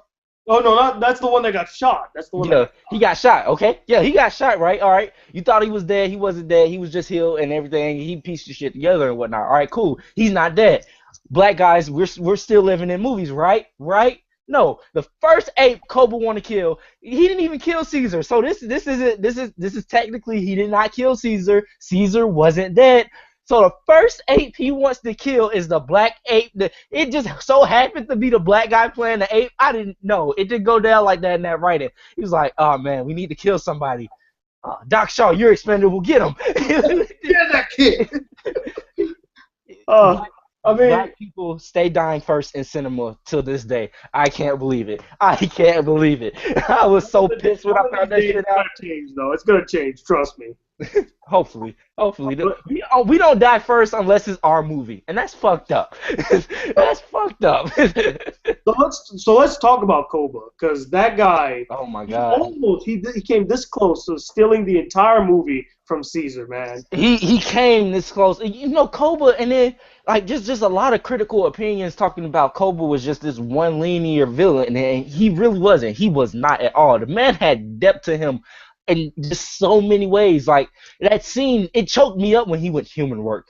S2: Oh no, that's the one that got shot. That's the one.
S1: Yeah, he got shot. Okay, yeah, he got shot. Right. All right. You thought he was dead. He wasn't dead. He was just healed and everything. He pieced the shit together and whatnot. All right, cool. He's not dead. Black guys, we're still living in movies, right? Right? No, the first ape Koba want to kill, he didn't even kill Caesar. So this is technically he did not kill Caesar. Caesar wasn't dead. So the first ape he wants to kill is the black ape. It just so happened to be the black guy playing the ape. I didn't know. It didn't go down like that in that writing. He was like, oh, man, we need to kill somebody. Doc Shaw, you're expendable. Get him.
S4: Get that kid.
S2: I mean,
S1: black people stay dying first in cinema till this day. I can't believe it. I can't believe it. I was so pissed when I found that shit out.
S2: It's gonna change. Trust me.
S1: Hopefully. We don't die first unless it's our movie, and that's fucked up. That's fucked up.
S2: So let's talk about Koba, because that guy.
S1: Oh my god.
S2: He came this close to stealing the entire movie from Caesar, man.
S1: He came this close. You know, Koba, and then like just a lot of critical opinions talking about Koba was just this one linear villain, and he really wasn't. He was not at all. The man had depth to him in just so many ways. Like that scene, it choked me up when he went human work.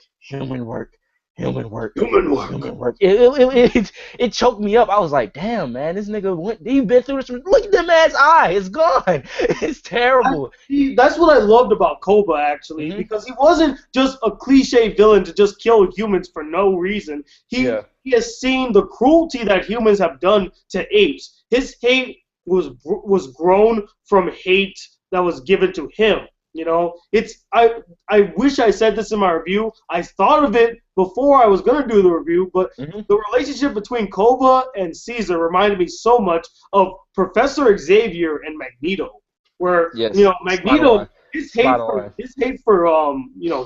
S1: It choked me up. I was like, damn, man, this nigga he been through this. Look at the man's eye. It's gone. It's terrible.
S2: That's what I loved about Koba, actually, because he wasn't just a cliche villain to just kill humans for no reason. He has seen the cruelty that humans have done to apes. His hate was grown from hate that was given to him. You know, I wish I said this in my review. I thought of it before I was gonna do the review, but the relationship between Koba and Caesar reminded me so much of Professor Xavier and Magneto, where Magneto his hate for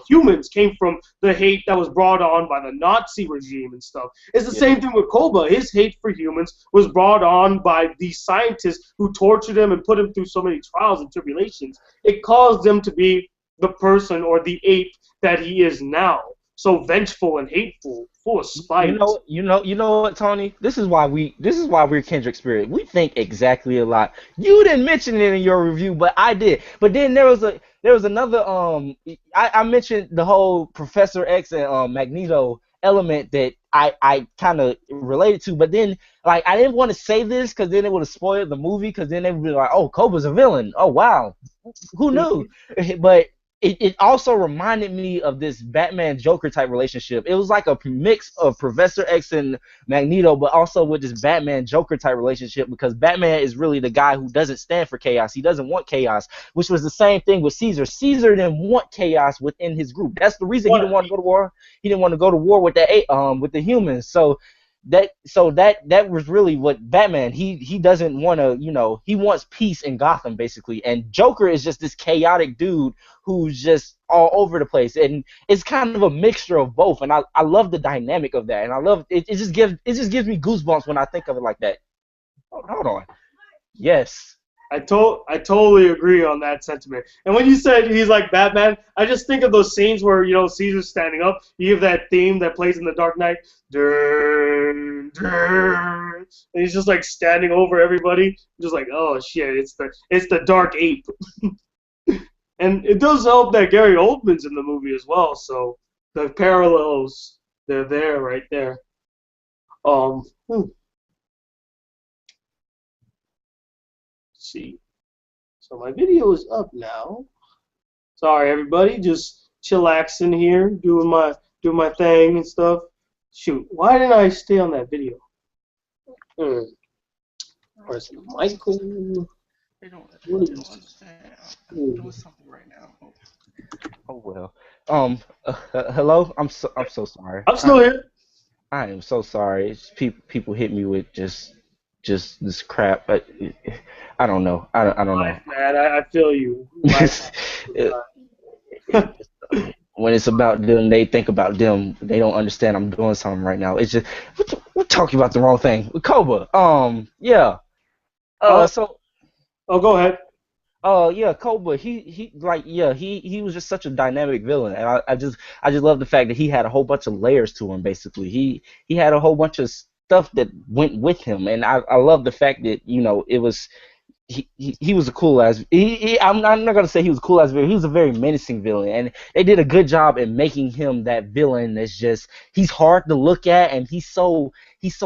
S2: humans came from the hate that was brought on by the Nazi regime and stuff. It's the same thing with Koba. His hate for humans was brought on by these scientists who tortured him and put him through so many trials and tribulations. It caused him to be the person or the ape that he is now. So vengeful and hateful, full of spite.
S1: You know what, Tony? This is why we're kindred spirit. We think exactly alike. You didn't mention it in your review, but I did. But then there was another I mentioned the whole Professor X and Magneto element that I kind of related to, but then like I didn't want to say this because then it would have spoiled the movie, because then they would be like, oh, Koba's a villain. Oh wow, who knew? But it also reminded me of this Batman Joker type relationship. It was like a mix of Professor X and Magneto, but also with this Batman Joker type relationship, because Batman is really the guy who doesn't stand for chaos. He doesn't want chaos, which was the same thing with Caesar. Caesar didn't want chaos within his group. That's the reason he didn't want to go to war. He didn't want to go to war with the humans. So that was really what Batman, he doesn't want to, he wants peace in Gotham basically, and Joker is just this chaotic dude who's just all over the place, and it's kind of a mixture of both, and I love the dynamic of that, and I love it. It just gives me goosebumps when I think of it like that. Hold on. Yes.
S2: I totally agree on that sentiment. And when you said he's like Batman, I just think of those scenes where, Caesar's standing up. You have that theme that plays in The Dark Knight. Dun, dun, and he's just like standing over everybody. Just like, oh shit, it's the Dark Ape. And it does help that Gary Oldman's in the movie as well, so the parallels, they're there, right there. See. So my video is up now. Sorry everybody, just chillaxing here, doing my thing and stuff. Shoot, why didn't I stay on that video? Where's Michael?
S1: They don't understand. I'm doing something right now. Oh well. Hello. I'm so sorry.
S2: I'm still here.
S1: I am so sorry. People hit me with just this crap. I don't know. I don't know.
S2: Man, I feel you.
S1: when it's about them, they think about them. They don't understand I'm doing something right now. It's just we're talking about the wrong thing. Koba. Yeah.
S2: Oh,
S1: So
S2: oh, go ahead.
S1: yeah, Koba, he like yeah, he was just such a dynamic villain, and I just love the fact that he had a whole bunch of layers to him. Basically, he had a whole bunch of stuff that went with him, and I love the fact that it was he was a cool ass. I'm not gonna say he was a cool ass villain. He was a very menacing villain, and they did a good job in making him that villain. That's just he's hard to look at, and he's so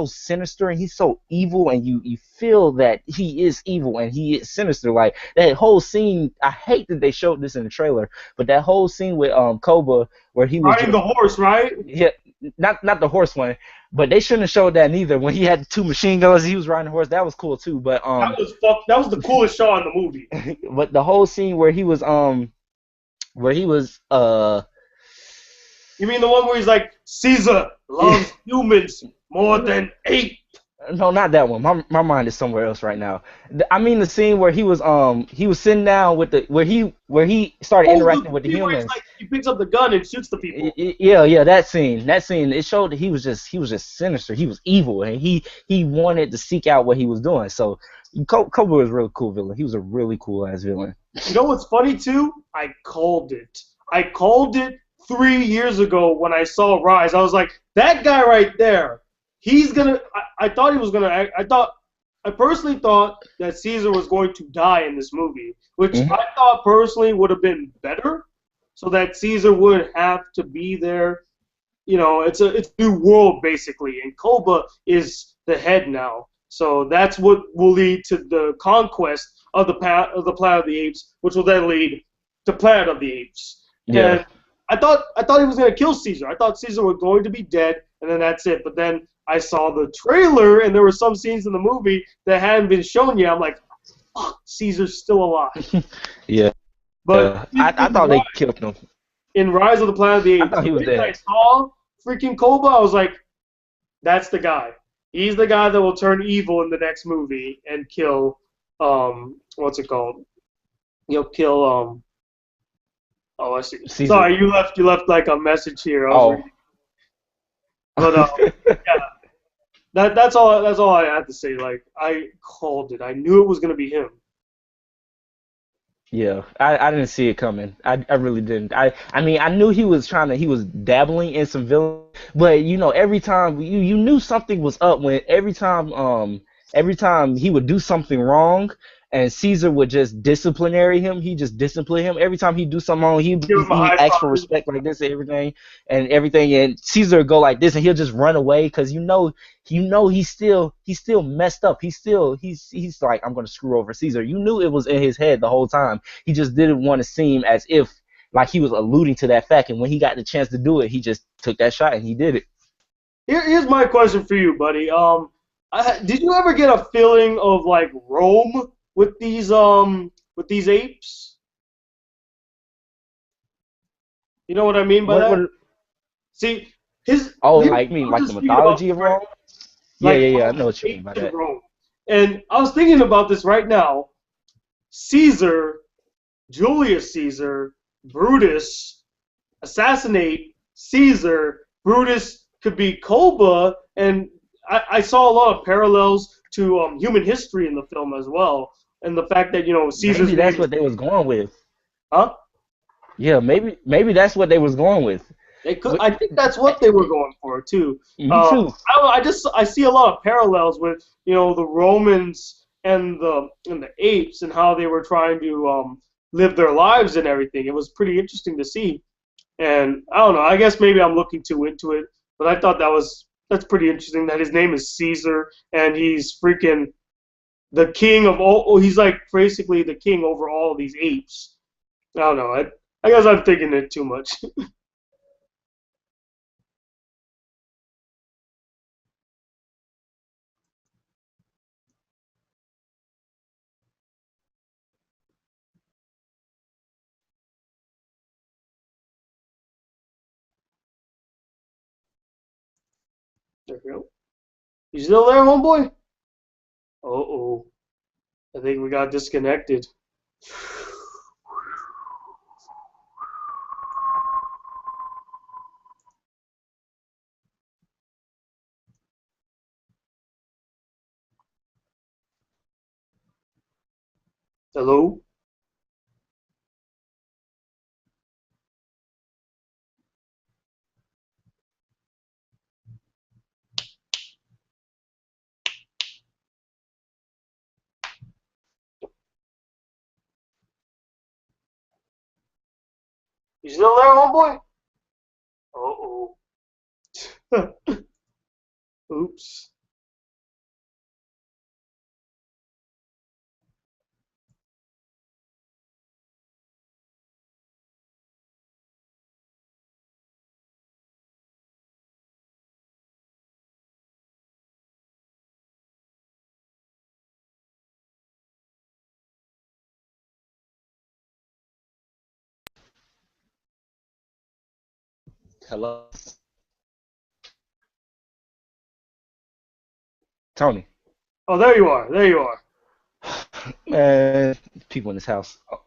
S1: sinister and he's so evil, and you feel that he is evil and he is sinister. Like that whole scene, I hate that they showed this in the trailer, but that whole scene with Koba where he was
S2: Riding
S1: just
S2: the horse, right?
S1: yeah, not the horse one, but they shouldn't have showed that neither. When he had two machine guns, he was riding a horse. That was cool too. But
S2: That was the coolest shot in the movie.
S1: but the whole scene where he was
S2: You mean the one where he's like, Caesar loves humans more than ape?
S1: no, not that one. My mind is somewhere else right now. I mean the scene where he was sitting down with the where he started
S2: Oh,
S1: interacting with the
S2: scene where he's
S1: humans.
S2: like, he picks up the gun and shoots the people.
S1: Yeah, that scene. It showed that he was just sinister. He was evil, and he wanted to seek out what he was doing. So Cobra was a really cool villain. He was a really cool ass villain.
S2: You know what's funny too? I called it. I called it 3 years ago when I saw Rise. I was like, that guy right there, he's gonna. I thought he was gonna. I personally thought that Caesar was going to die in this movie, which I thought personally would have been better, so that Caesar would have to be there. You know, it's a new world basically, and Koba is the head now. So that's what will lead to the conquest of the Planet of the Apes, which will then lead to Planet of the Apes.
S1: Yeah.
S2: And I thought he was gonna kill Caesar. I thought Caesar was going to be dead, and then that's it. But then I saw the trailer, and there were some scenes in the movie that hadn't been shown yet. I'm like, fuck, Caesar's still alive.
S1: Yeah.
S2: But
S1: I thought they killed him.
S2: in Rise of the Planet of the Apes,
S1: I thought he was
S2: the minute I
S1: dead.
S2: saw freaking Koba, I was like, that's the guy. He's the guy that will turn evil in the next movie and kill, what's it called? He'll kill, oh, I see.
S1: Caesar.
S2: Sorry, you left like a message here. I was reading. But, yeah. That's all I had to say. Like, I called it. I knew it was going to be him.
S1: Yeah, I didn't see it coming. I really didn't. I mean I knew he was dabbling in some villain, but every time you knew something was up when every time he would do something wrong and Caesar would just disciplinary him. He just discipline him every time he do something wrong. He
S2: Give him a high
S1: ask for
S2: five.
S1: respect like this and everything, and Caesar would go like this and he'll just run away because he's still messed up. He's like, I'm gonna screw over Caesar. You knew it was in his head the whole time. He just didn't want to seem as if like he was alluding to that fact, and when he got the chance to do it, he just took that shot and he did it.
S2: Here's my question for you, buddy. Did you ever get a feeling of like Rome with these apes? You know what I mean by that? See,
S1: Like the mythology of Rome? Yeah, I know what you mean by that.
S2: Rome. And I was thinking about this right now. Caesar, Julius Caesar, Brutus, assassinate Caesar, Brutus could be Koba, and I saw a lot of parallels to human history in the film as well, and the fact that Caesar's
S1: maybe that's what they was going with.
S2: Huh?
S1: Yeah, maybe that's what they was going with.
S2: They could. I think that's what they were going for too.
S1: Me too.
S2: I see a lot of parallels with the Romans and the apes and how they were trying to live their lives and everything. It was pretty interesting to see. And I don't know. I guess maybe I'm looking too into it, but I thought that's pretty interesting. That his name is Caesar and he's freaking the king of all. He's like basically the king over all these apes. I don't know. I guess I'm thinking it too much. There we go. You still there, homeboy? Uh-oh. I think we got disconnected. Hello? You still there, homeboy? Uh-oh. Oops.
S1: Hello, Tony.
S2: Oh, there you are. There you are.
S1: Man, people in this house. Oh,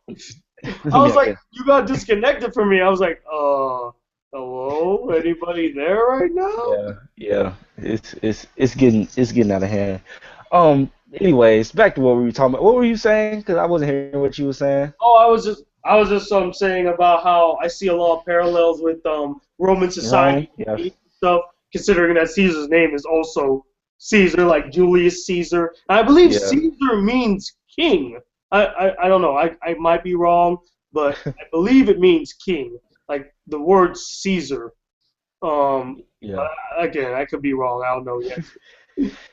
S2: I was
S1: yeah,
S2: like,
S1: yeah,
S2: you got disconnected from me. I was like, hello? Anybody there right now?
S1: yeah, yeah. It's getting out of hand. Anyways, back to what we were talking about. What were you saying? Because I wasn't hearing what you were saying.
S2: Oh, I was just saying about how I see a lot of parallels with Roman
S1: Rome.
S2: society
S1: Yeah,
S2: and stuff, considering that Caesar's name is also Caesar, like Julius Caesar. I believe
S1: yeah.
S2: Caesar means king. I don't know. I might be wrong, but I believe it means king. Like the word Caesar. But
S1: Yeah.
S2: again, I could be wrong. I don't know yet.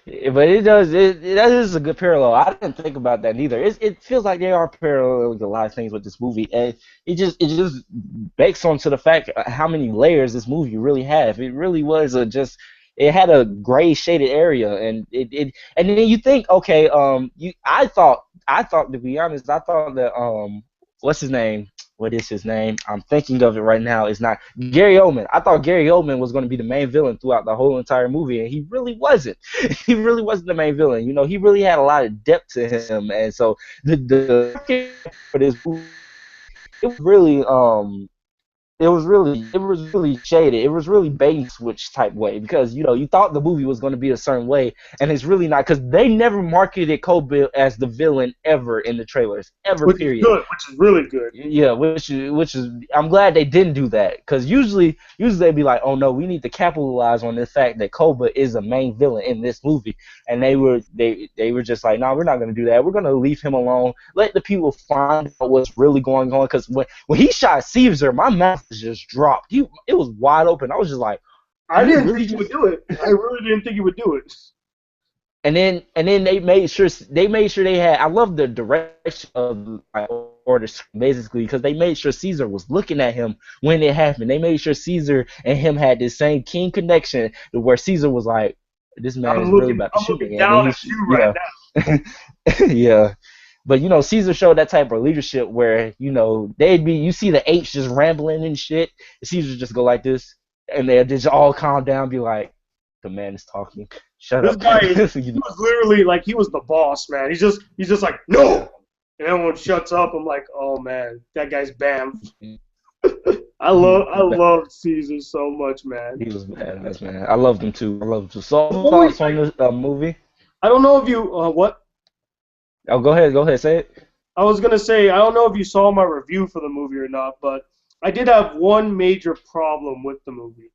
S1: Yeah, but it does. That is a good parallel. I didn't think about that neither. It feels like they are paralleling a lot of things with this movie, and it just bakes onto the fact how many layers this movie really had. It really was it had a gray shaded area, and and then you think, okay, I thought to be honest, I thought that what's his name? What is his name? I'm thinking of it right now. It's not Gary Oldman. I thought Gary Oldman was going to be the main villain throughout the whole entire movie, and he really wasn't. He really wasn't the main villain. He really had a lot of depth to him, and so the for this movie, it was really it was really shaded. It was really bait and switch type way because you thought the movie was going to be a certain way, and it's really not because they never marketed Kobe as the villain ever in the trailers ever.
S2: Which is
S1: Period.
S2: good. Which is really good.
S1: Yeah, which is I'm glad they didn't do that because usually they'd be like, oh no, we need to capitalize on the fact that Koba is a main villain in this movie, and they were just like, no, we're not gonna do that. We're gonna leave him alone. Let the people find out what's really going on. Because when he shot Caesar, my mouth just dropped. It was wide open. I was just like,
S2: I
S1: did he
S2: didn't
S1: really
S2: think he would
S1: just?
S2: do it. I really didn't think he would do it.
S1: And then they made sure they had. I love the direction of like orders basically because they made sure Caesar was looking at him when it happened. They made sure Caesar and him had this same king connection to where Caesar was like, this man is really about to
S2: I'm
S1: shoot
S2: looking
S1: me, and then
S2: down at you right
S1: yeah,
S2: now.
S1: yeah. But Caesar showed that type of leadership where they'd be you see the apes just rambling and shit. Caesar just go like this, and they'll just all calm down, be like, the man is talking. Shut
S2: This
S1: up.
S2: guy is
S1: You
S2: he
S1: know,
S2: was literally like he was the boss, man. He's just like,
S1: yeah.
S2: no, and everyone shuts up. I'm like, oh man, that guy's bam.
S1: He
S2: I love Caesar so much, man.
S1: he was badass, man. I loved him too. I loved him too. So
S2: Only
S1: thoughts on this movie?
S2: I don't know if you what
S1: Oh, go ahead, say it.
S2: I was gonna say. I don't know if you saw my review for the movie or not, but I did have one major problem with the movie.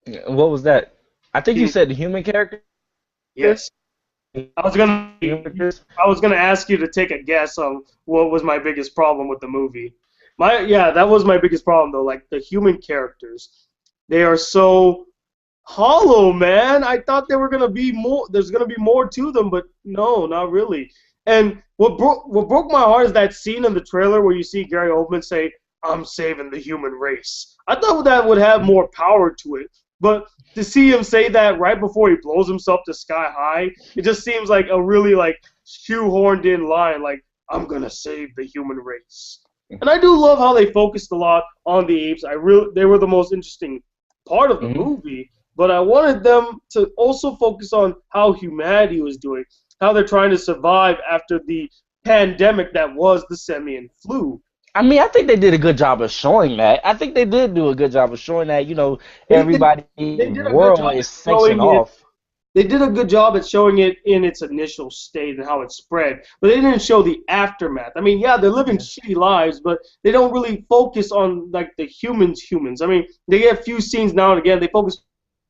S1: Yeah, what was that? I think you
S2: Humor.
S1: said the human character.
S2: Yes, I was gonna
S1: Human.
S2: I was gonna ask you to take a guess on what was my biggest problem with the movie. Yeah, that was my biggest problem though. Like the human characters, they are so hollow, man. I thought there were gonna be more. There's gonna be more to them, but no, not really. And what broke my heart is that scene in the trailer where you see Gary Oldman say, "I'm saving the human race." I thought that would have more power to it, but to see him say that right before he blows himself to sky high, it just seems like a really like shoehorned in line, like "I'm gonna save the human race." And I do love how they focused a lot on the apes. They were the most interesting part of the
S1: Mm-hmm.
S2: movie, but I wanted them to also focus on how humanity was doing, how they're trying to survive after the pandemic that was the simian flu.
S1: I mean, I think they did a good job of showing that. I think they did do a good job of showing that.
S2: They did
S1: Everybody
S2: they did a good
S1: world
S2: job
S1: is
S2: of
S1: sectioned
S2: showing it
S1: off.
S2: they did a good job at showing it in its initial state and how it spread, but they didn't show the aftermath. I mean, yeah, they're living shitty lives, but they don't really focus on like the humans. I mean, they get a few scenes now and again. They focus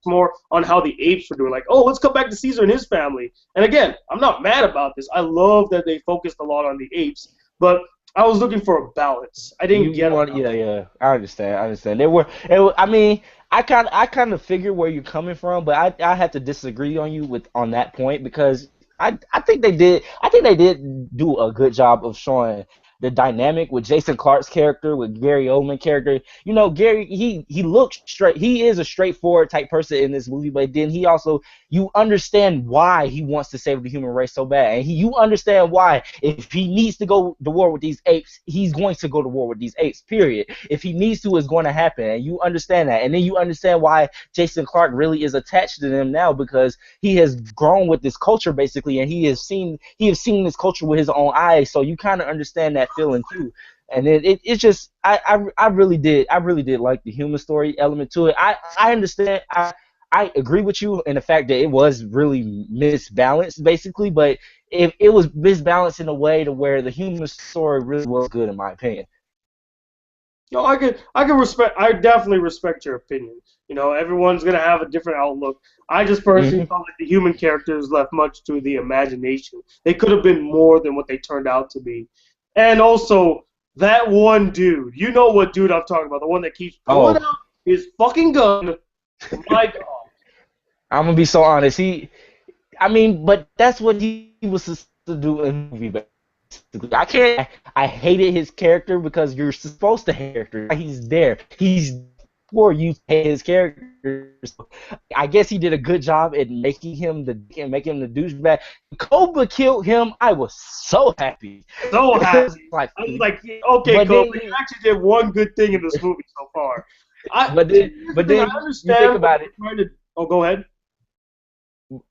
S2: more on how the apes were doing. Like, oh, let's come back to Caesar and his family. And again, I'm not mad about this. I love that they focused a lot on the apes, but I was looking for a balance. I didn't
S1: You
S2: get a
S1: want,
S2: balance.
S1: yeah, yeah. I understand. I understand. I mean, I kind of figure where you're coming from, but I have to disagree on you with on that point because I think they did do a good job of showing the dynamic with Jason Clark's character, with Gary Oldman character. You know, Gary, he looks straight. He is a straightforward type person in this movie, but then he also, you understand why he wants to save the human race so bad, and you understand why if he needs to go to war with these apes, he's going to go to war with these apes. Period. If he needs to, it's going to happen, and you understand that, and then you understand why Jason Clark really is attached to them now because he has grown with this culture basically, and he has seen this culture with his own eyes. So you kind of understand that feeling too. And then it's just I really did like the human story element to it. I understand. I agree with you in the fact that it was really misbalanced, basically, but it was misbalanced in a way to where the human story really was good, in my opinion.
S2: No, I can respect. I definitely respect your opinion. You know, everyone's gonna have a different outlook. I just personally
S1: Hmm.
S2: felt like the human characters left much to the imagination. They could have been more than what they turned out to be. And also, that one dude, you know what dude I'm talking about, the one that keeps pulling
S1: Oh,
S2: out his fucking gun. My God.
S1: I'm gonna be so honest. I mean, but that's what he was supposed to do in the movie. Basically, I can't. I hated his character because you're supposed to hate character. He's there. He's for you to hate his character. So I guess he did a good job at making him the and making him the douchebag. Cobra killed him. I was so happy.
S2: So
S1: It was
S2: happy.
S1: like,
S2: I was like, yeah, okay,
S1: but
S2: Cole,
S1: then,
S2: you actually did one good thing in this movie so far. Here's the
S1: but
S2: thing. I
S1: then you think
S2: understand what
S1: about
S2: they're
S1: it.
S2: trying to. Oh, go ahead.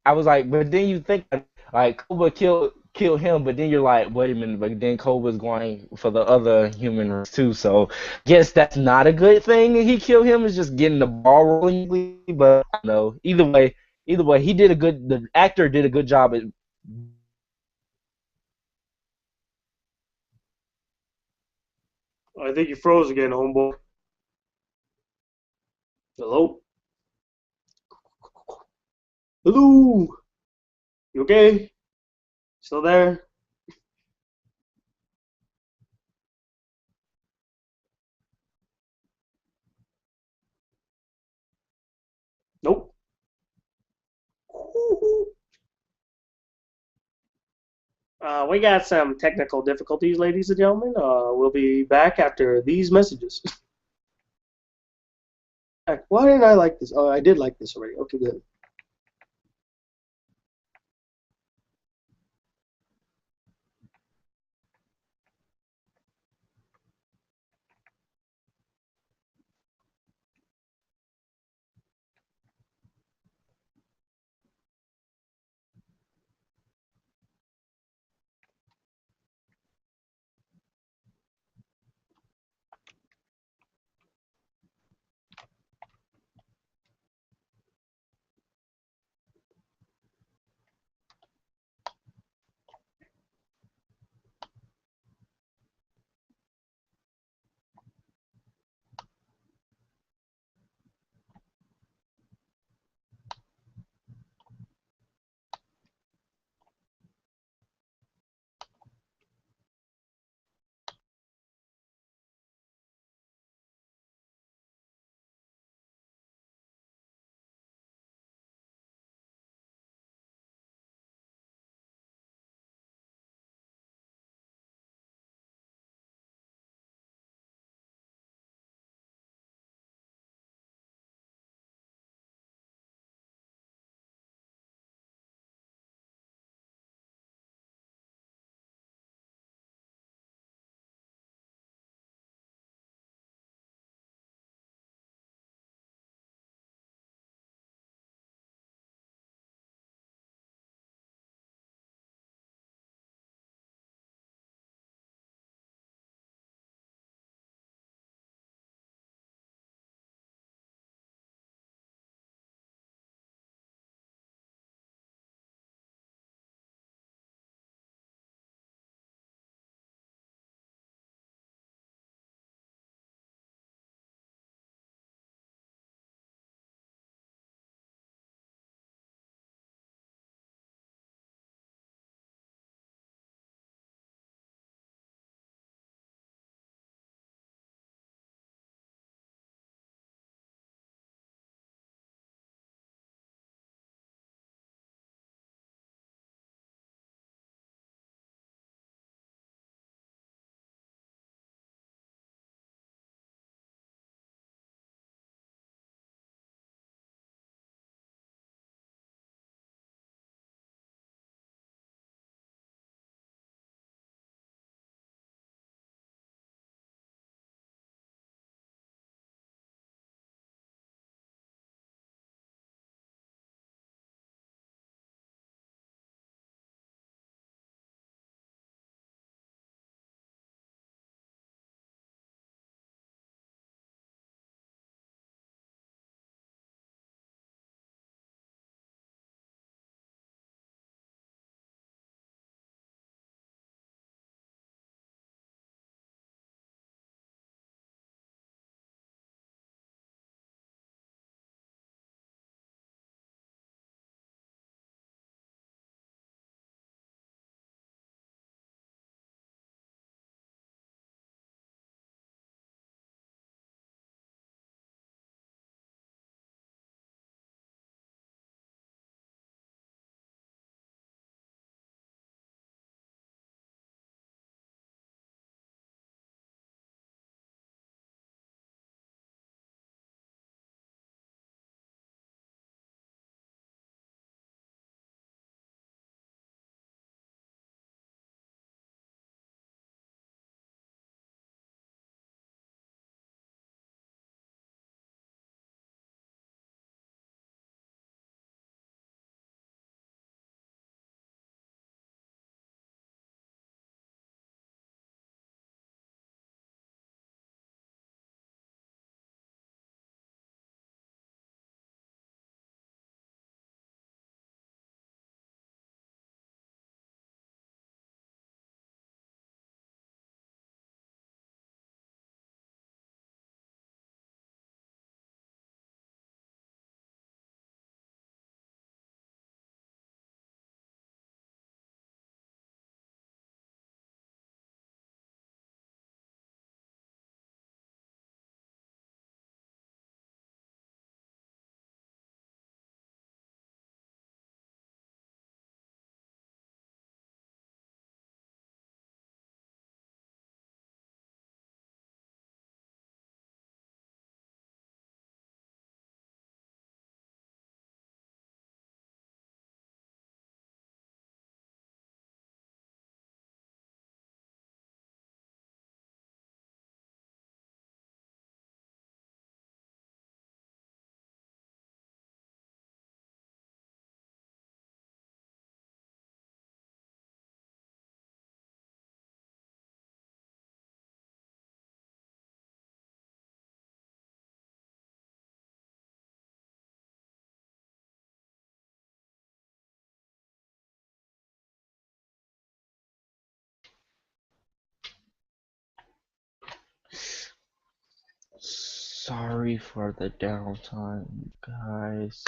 S1: I was like, but then you think like Cobra kill him, but then you're like, wait a minute, but then Cobra's going for the other human race too. So guess that's not a good thing that he killed him. Is just getting the ball rolling. But I don't know. Either way, he did a good. The actor did a good job at.
S2: I think you froze again, homeboy. Hello? Hello? You okay? Still there? Nope. We got some technical difficulties, ladies and gentlemen. We'll be back after these messages. Why didn't I like this? Oh, I did like this already. Okay, good.
S1: sorry for the downtime, guys.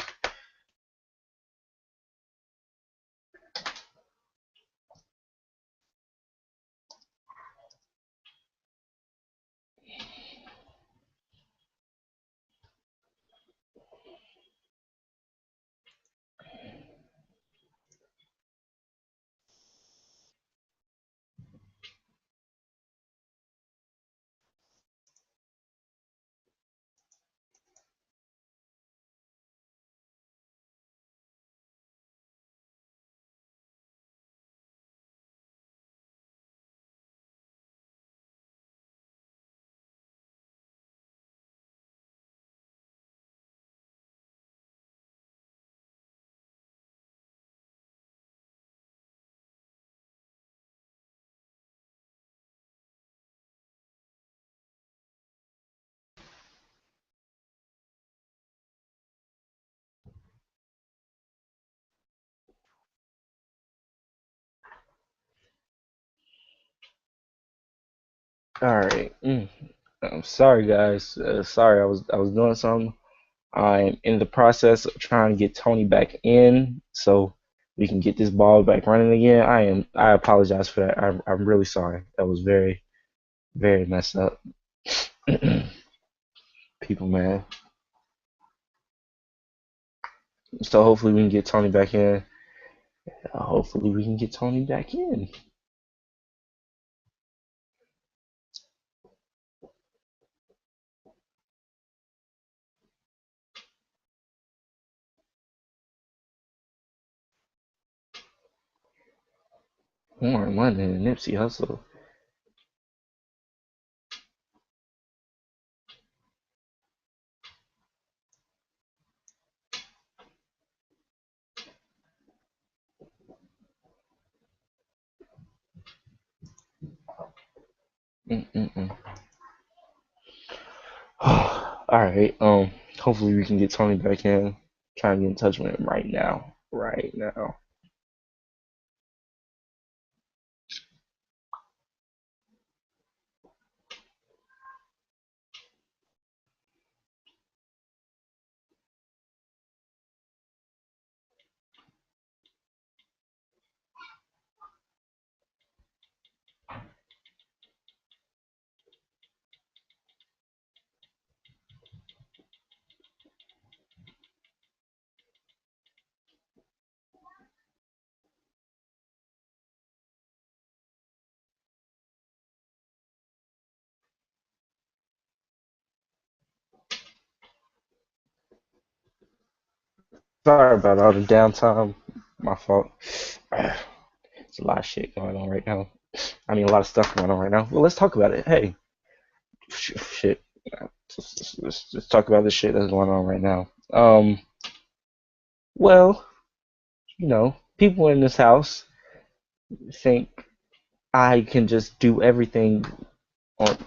S1: All right. I'm sorry, guys. Sorry, I was doing something. I'm in the process of trying to get Tony back in so we can get this ball back running again. I apologize for that. I'm really sorry. That was very, very messed up. People, man. So hopefully we can get Tony back in. Hopefully we can get Tony back in. Warren London and Nipsey Hussle. Mm-mm-mm. All right. Hopefully we can get Tony back in. Trying to get in touch with him right now. Right now. Sorry about all the downtime. My fault. There's a lot of shit going on right now. I mean, a lot of stuff going on right now. Well, let's talk about it. Hey, shit. Let's talk about the shit that's going on right now. Well, people in this house think I can just do everything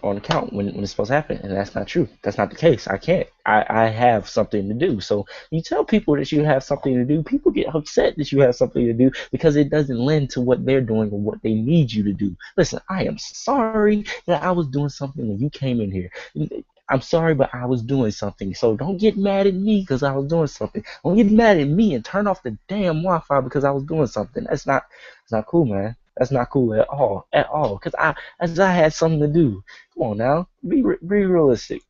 S1: on account when it's supposed to happen, and that's not true. That's not the case. I can't. I have something to do. So you tell people that you have something to do, people get upset that you have something to do because it doesn't lend to what they're doing or what they need you to do. Listen, I am sorry that I was doing something when you came in here. I'm sorry, but I was doing something. So don't get mad at me because I was doing something. Don't get mad at me and turn off the damn Wi-Fi because I was doing something. That's not cool, man. That's not cool at all. Because I had something to do. Come on now, be realistic.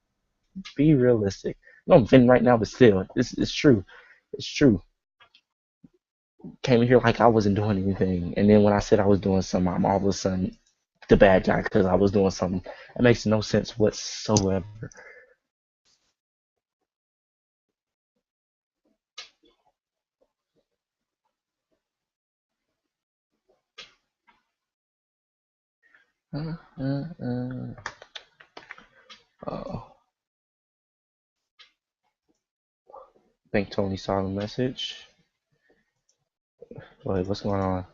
S1: Be realistic. No, I'm venting right now, but still, it's true. It's true. Came in here like I wasn't doing anything, and then when I said I was doing something, I'm all of a sudden the bad guy because I was doing something. It makes no sense whatsoever. Oh, I think Tony saw the message. Wait, what's going on?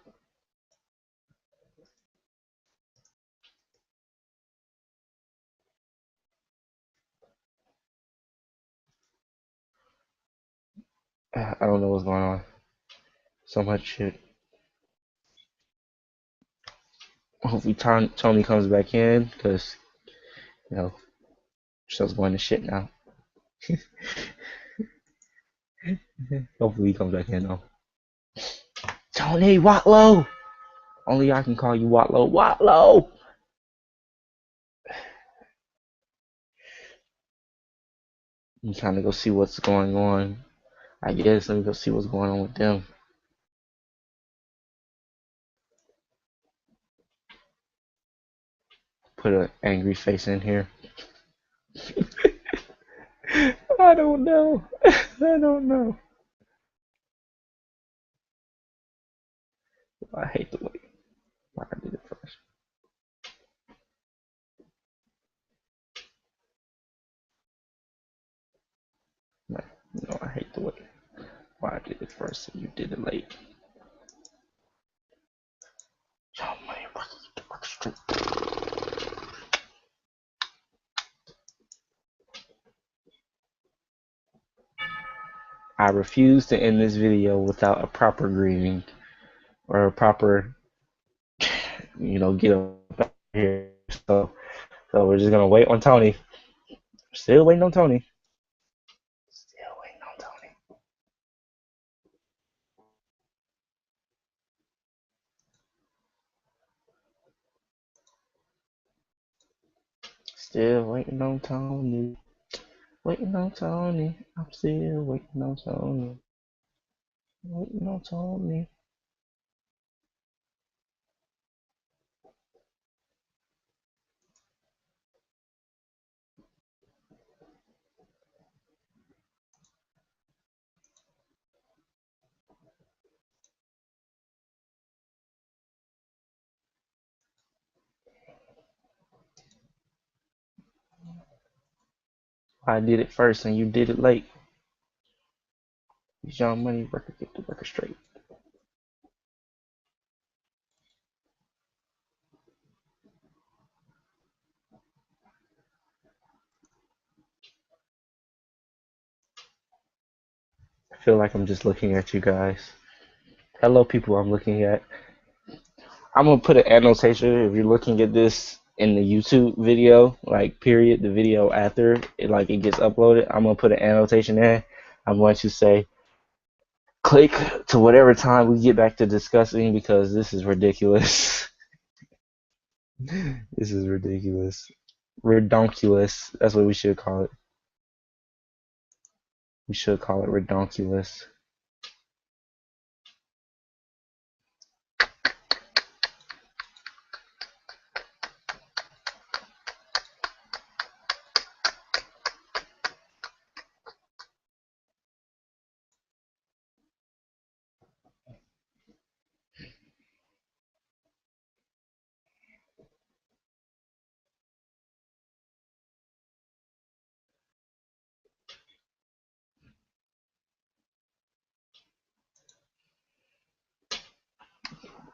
S1: I don't know what's going on. So much shit. Hopefully Tony comes back in because you know show's going to shit now. Hopefully he comes back in though. Tony Whatlow! Only I can call you Whatlow. Whatlow! I'm trying to go see what's going on. I guess let me go see what's going on with them. Put an angry face in here. I don't know. I don't know. I hate the way I did it first. No, I hate the way why I did it first and you did it late. I refuse to end this video without a proper greeting or a proper, get up here. So we're just gonna wait on Tony. Still waiting on Tony. Still waiting on Tony. Still waiting on Tony. Waiting on Tony. I'm still waiting on Tony. Waiting on Tony. I did it first and you did it late. Young Money record, get the record straight. I feel like I'm just looking at you guys. Hello, people I'm looking at. I'm gonna put an annotation if you're looking at this in the YouTube video, like period, the video after it gets uploaded. I'm gonna put an annotation there. I'm going to say, click to whatever time we get back to discussing because this is ridiculous. This is ridiculous. Redonkulous. That's what we should call it. We should call it redonkulous.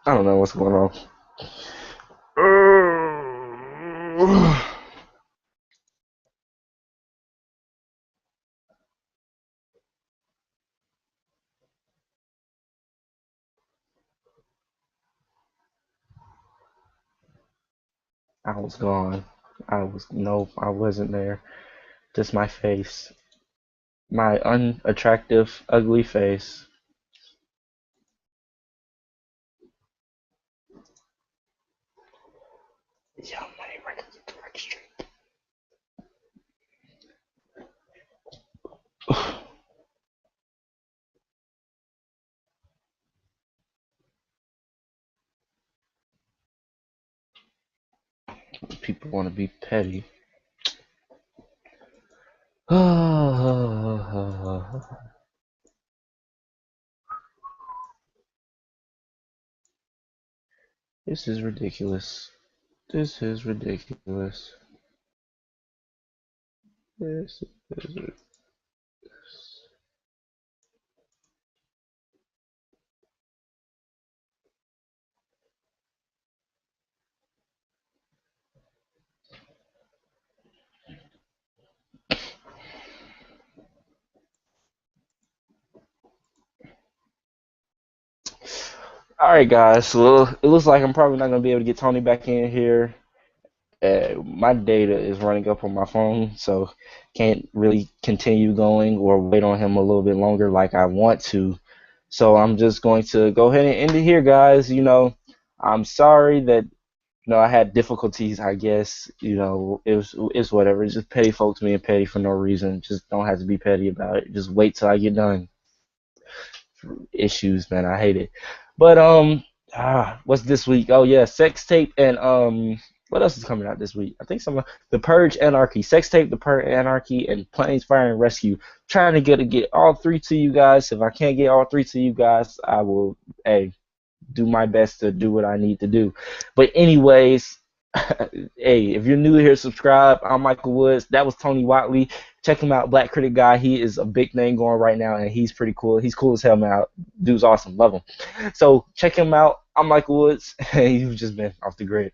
S1: I don't know what's going on. I was gone. I wasn't there. Just my face. My unattractive, ugly face. Yeah, money record, get the record straight. People want to be petty. This is ridiculous. This is ridiculous. This is ridiculous. All right, guys. So it looks like I'm probably not gonna be able to get Tony back in here My data is running up on my phone, so can't really continue going or wait on him a little bit longer like I want to. So I'm just going to go ahead and end it here, guys. I'm sorry that I had difficulties. I guess it's whatever. It's just petty folks being petty for no reason. Just don't have to be petty about it. Just wait till I get done. Issues, man. I hate it. But what's this week? Oh yeah, sex tape and what else is coming out this week? I think some The Purge, Anarchy, sex tape, The Purge, Anarchy, and Planes, Fire, and Rescue. Trying to get all three to you guys. If I can't get all three to you guys, I will do my best to do what I need to do. But anyways, hey, if you're new here, subscribe. I'm Michael Woods. That was Tony Whatlow. Check him out, Black Critic Guy. He is a big name going right now, and he's pretty cool. He's cool as hell, man. Dude's awesome. Love him. So check him out. I'm Michael Woods. You've just been off the grid.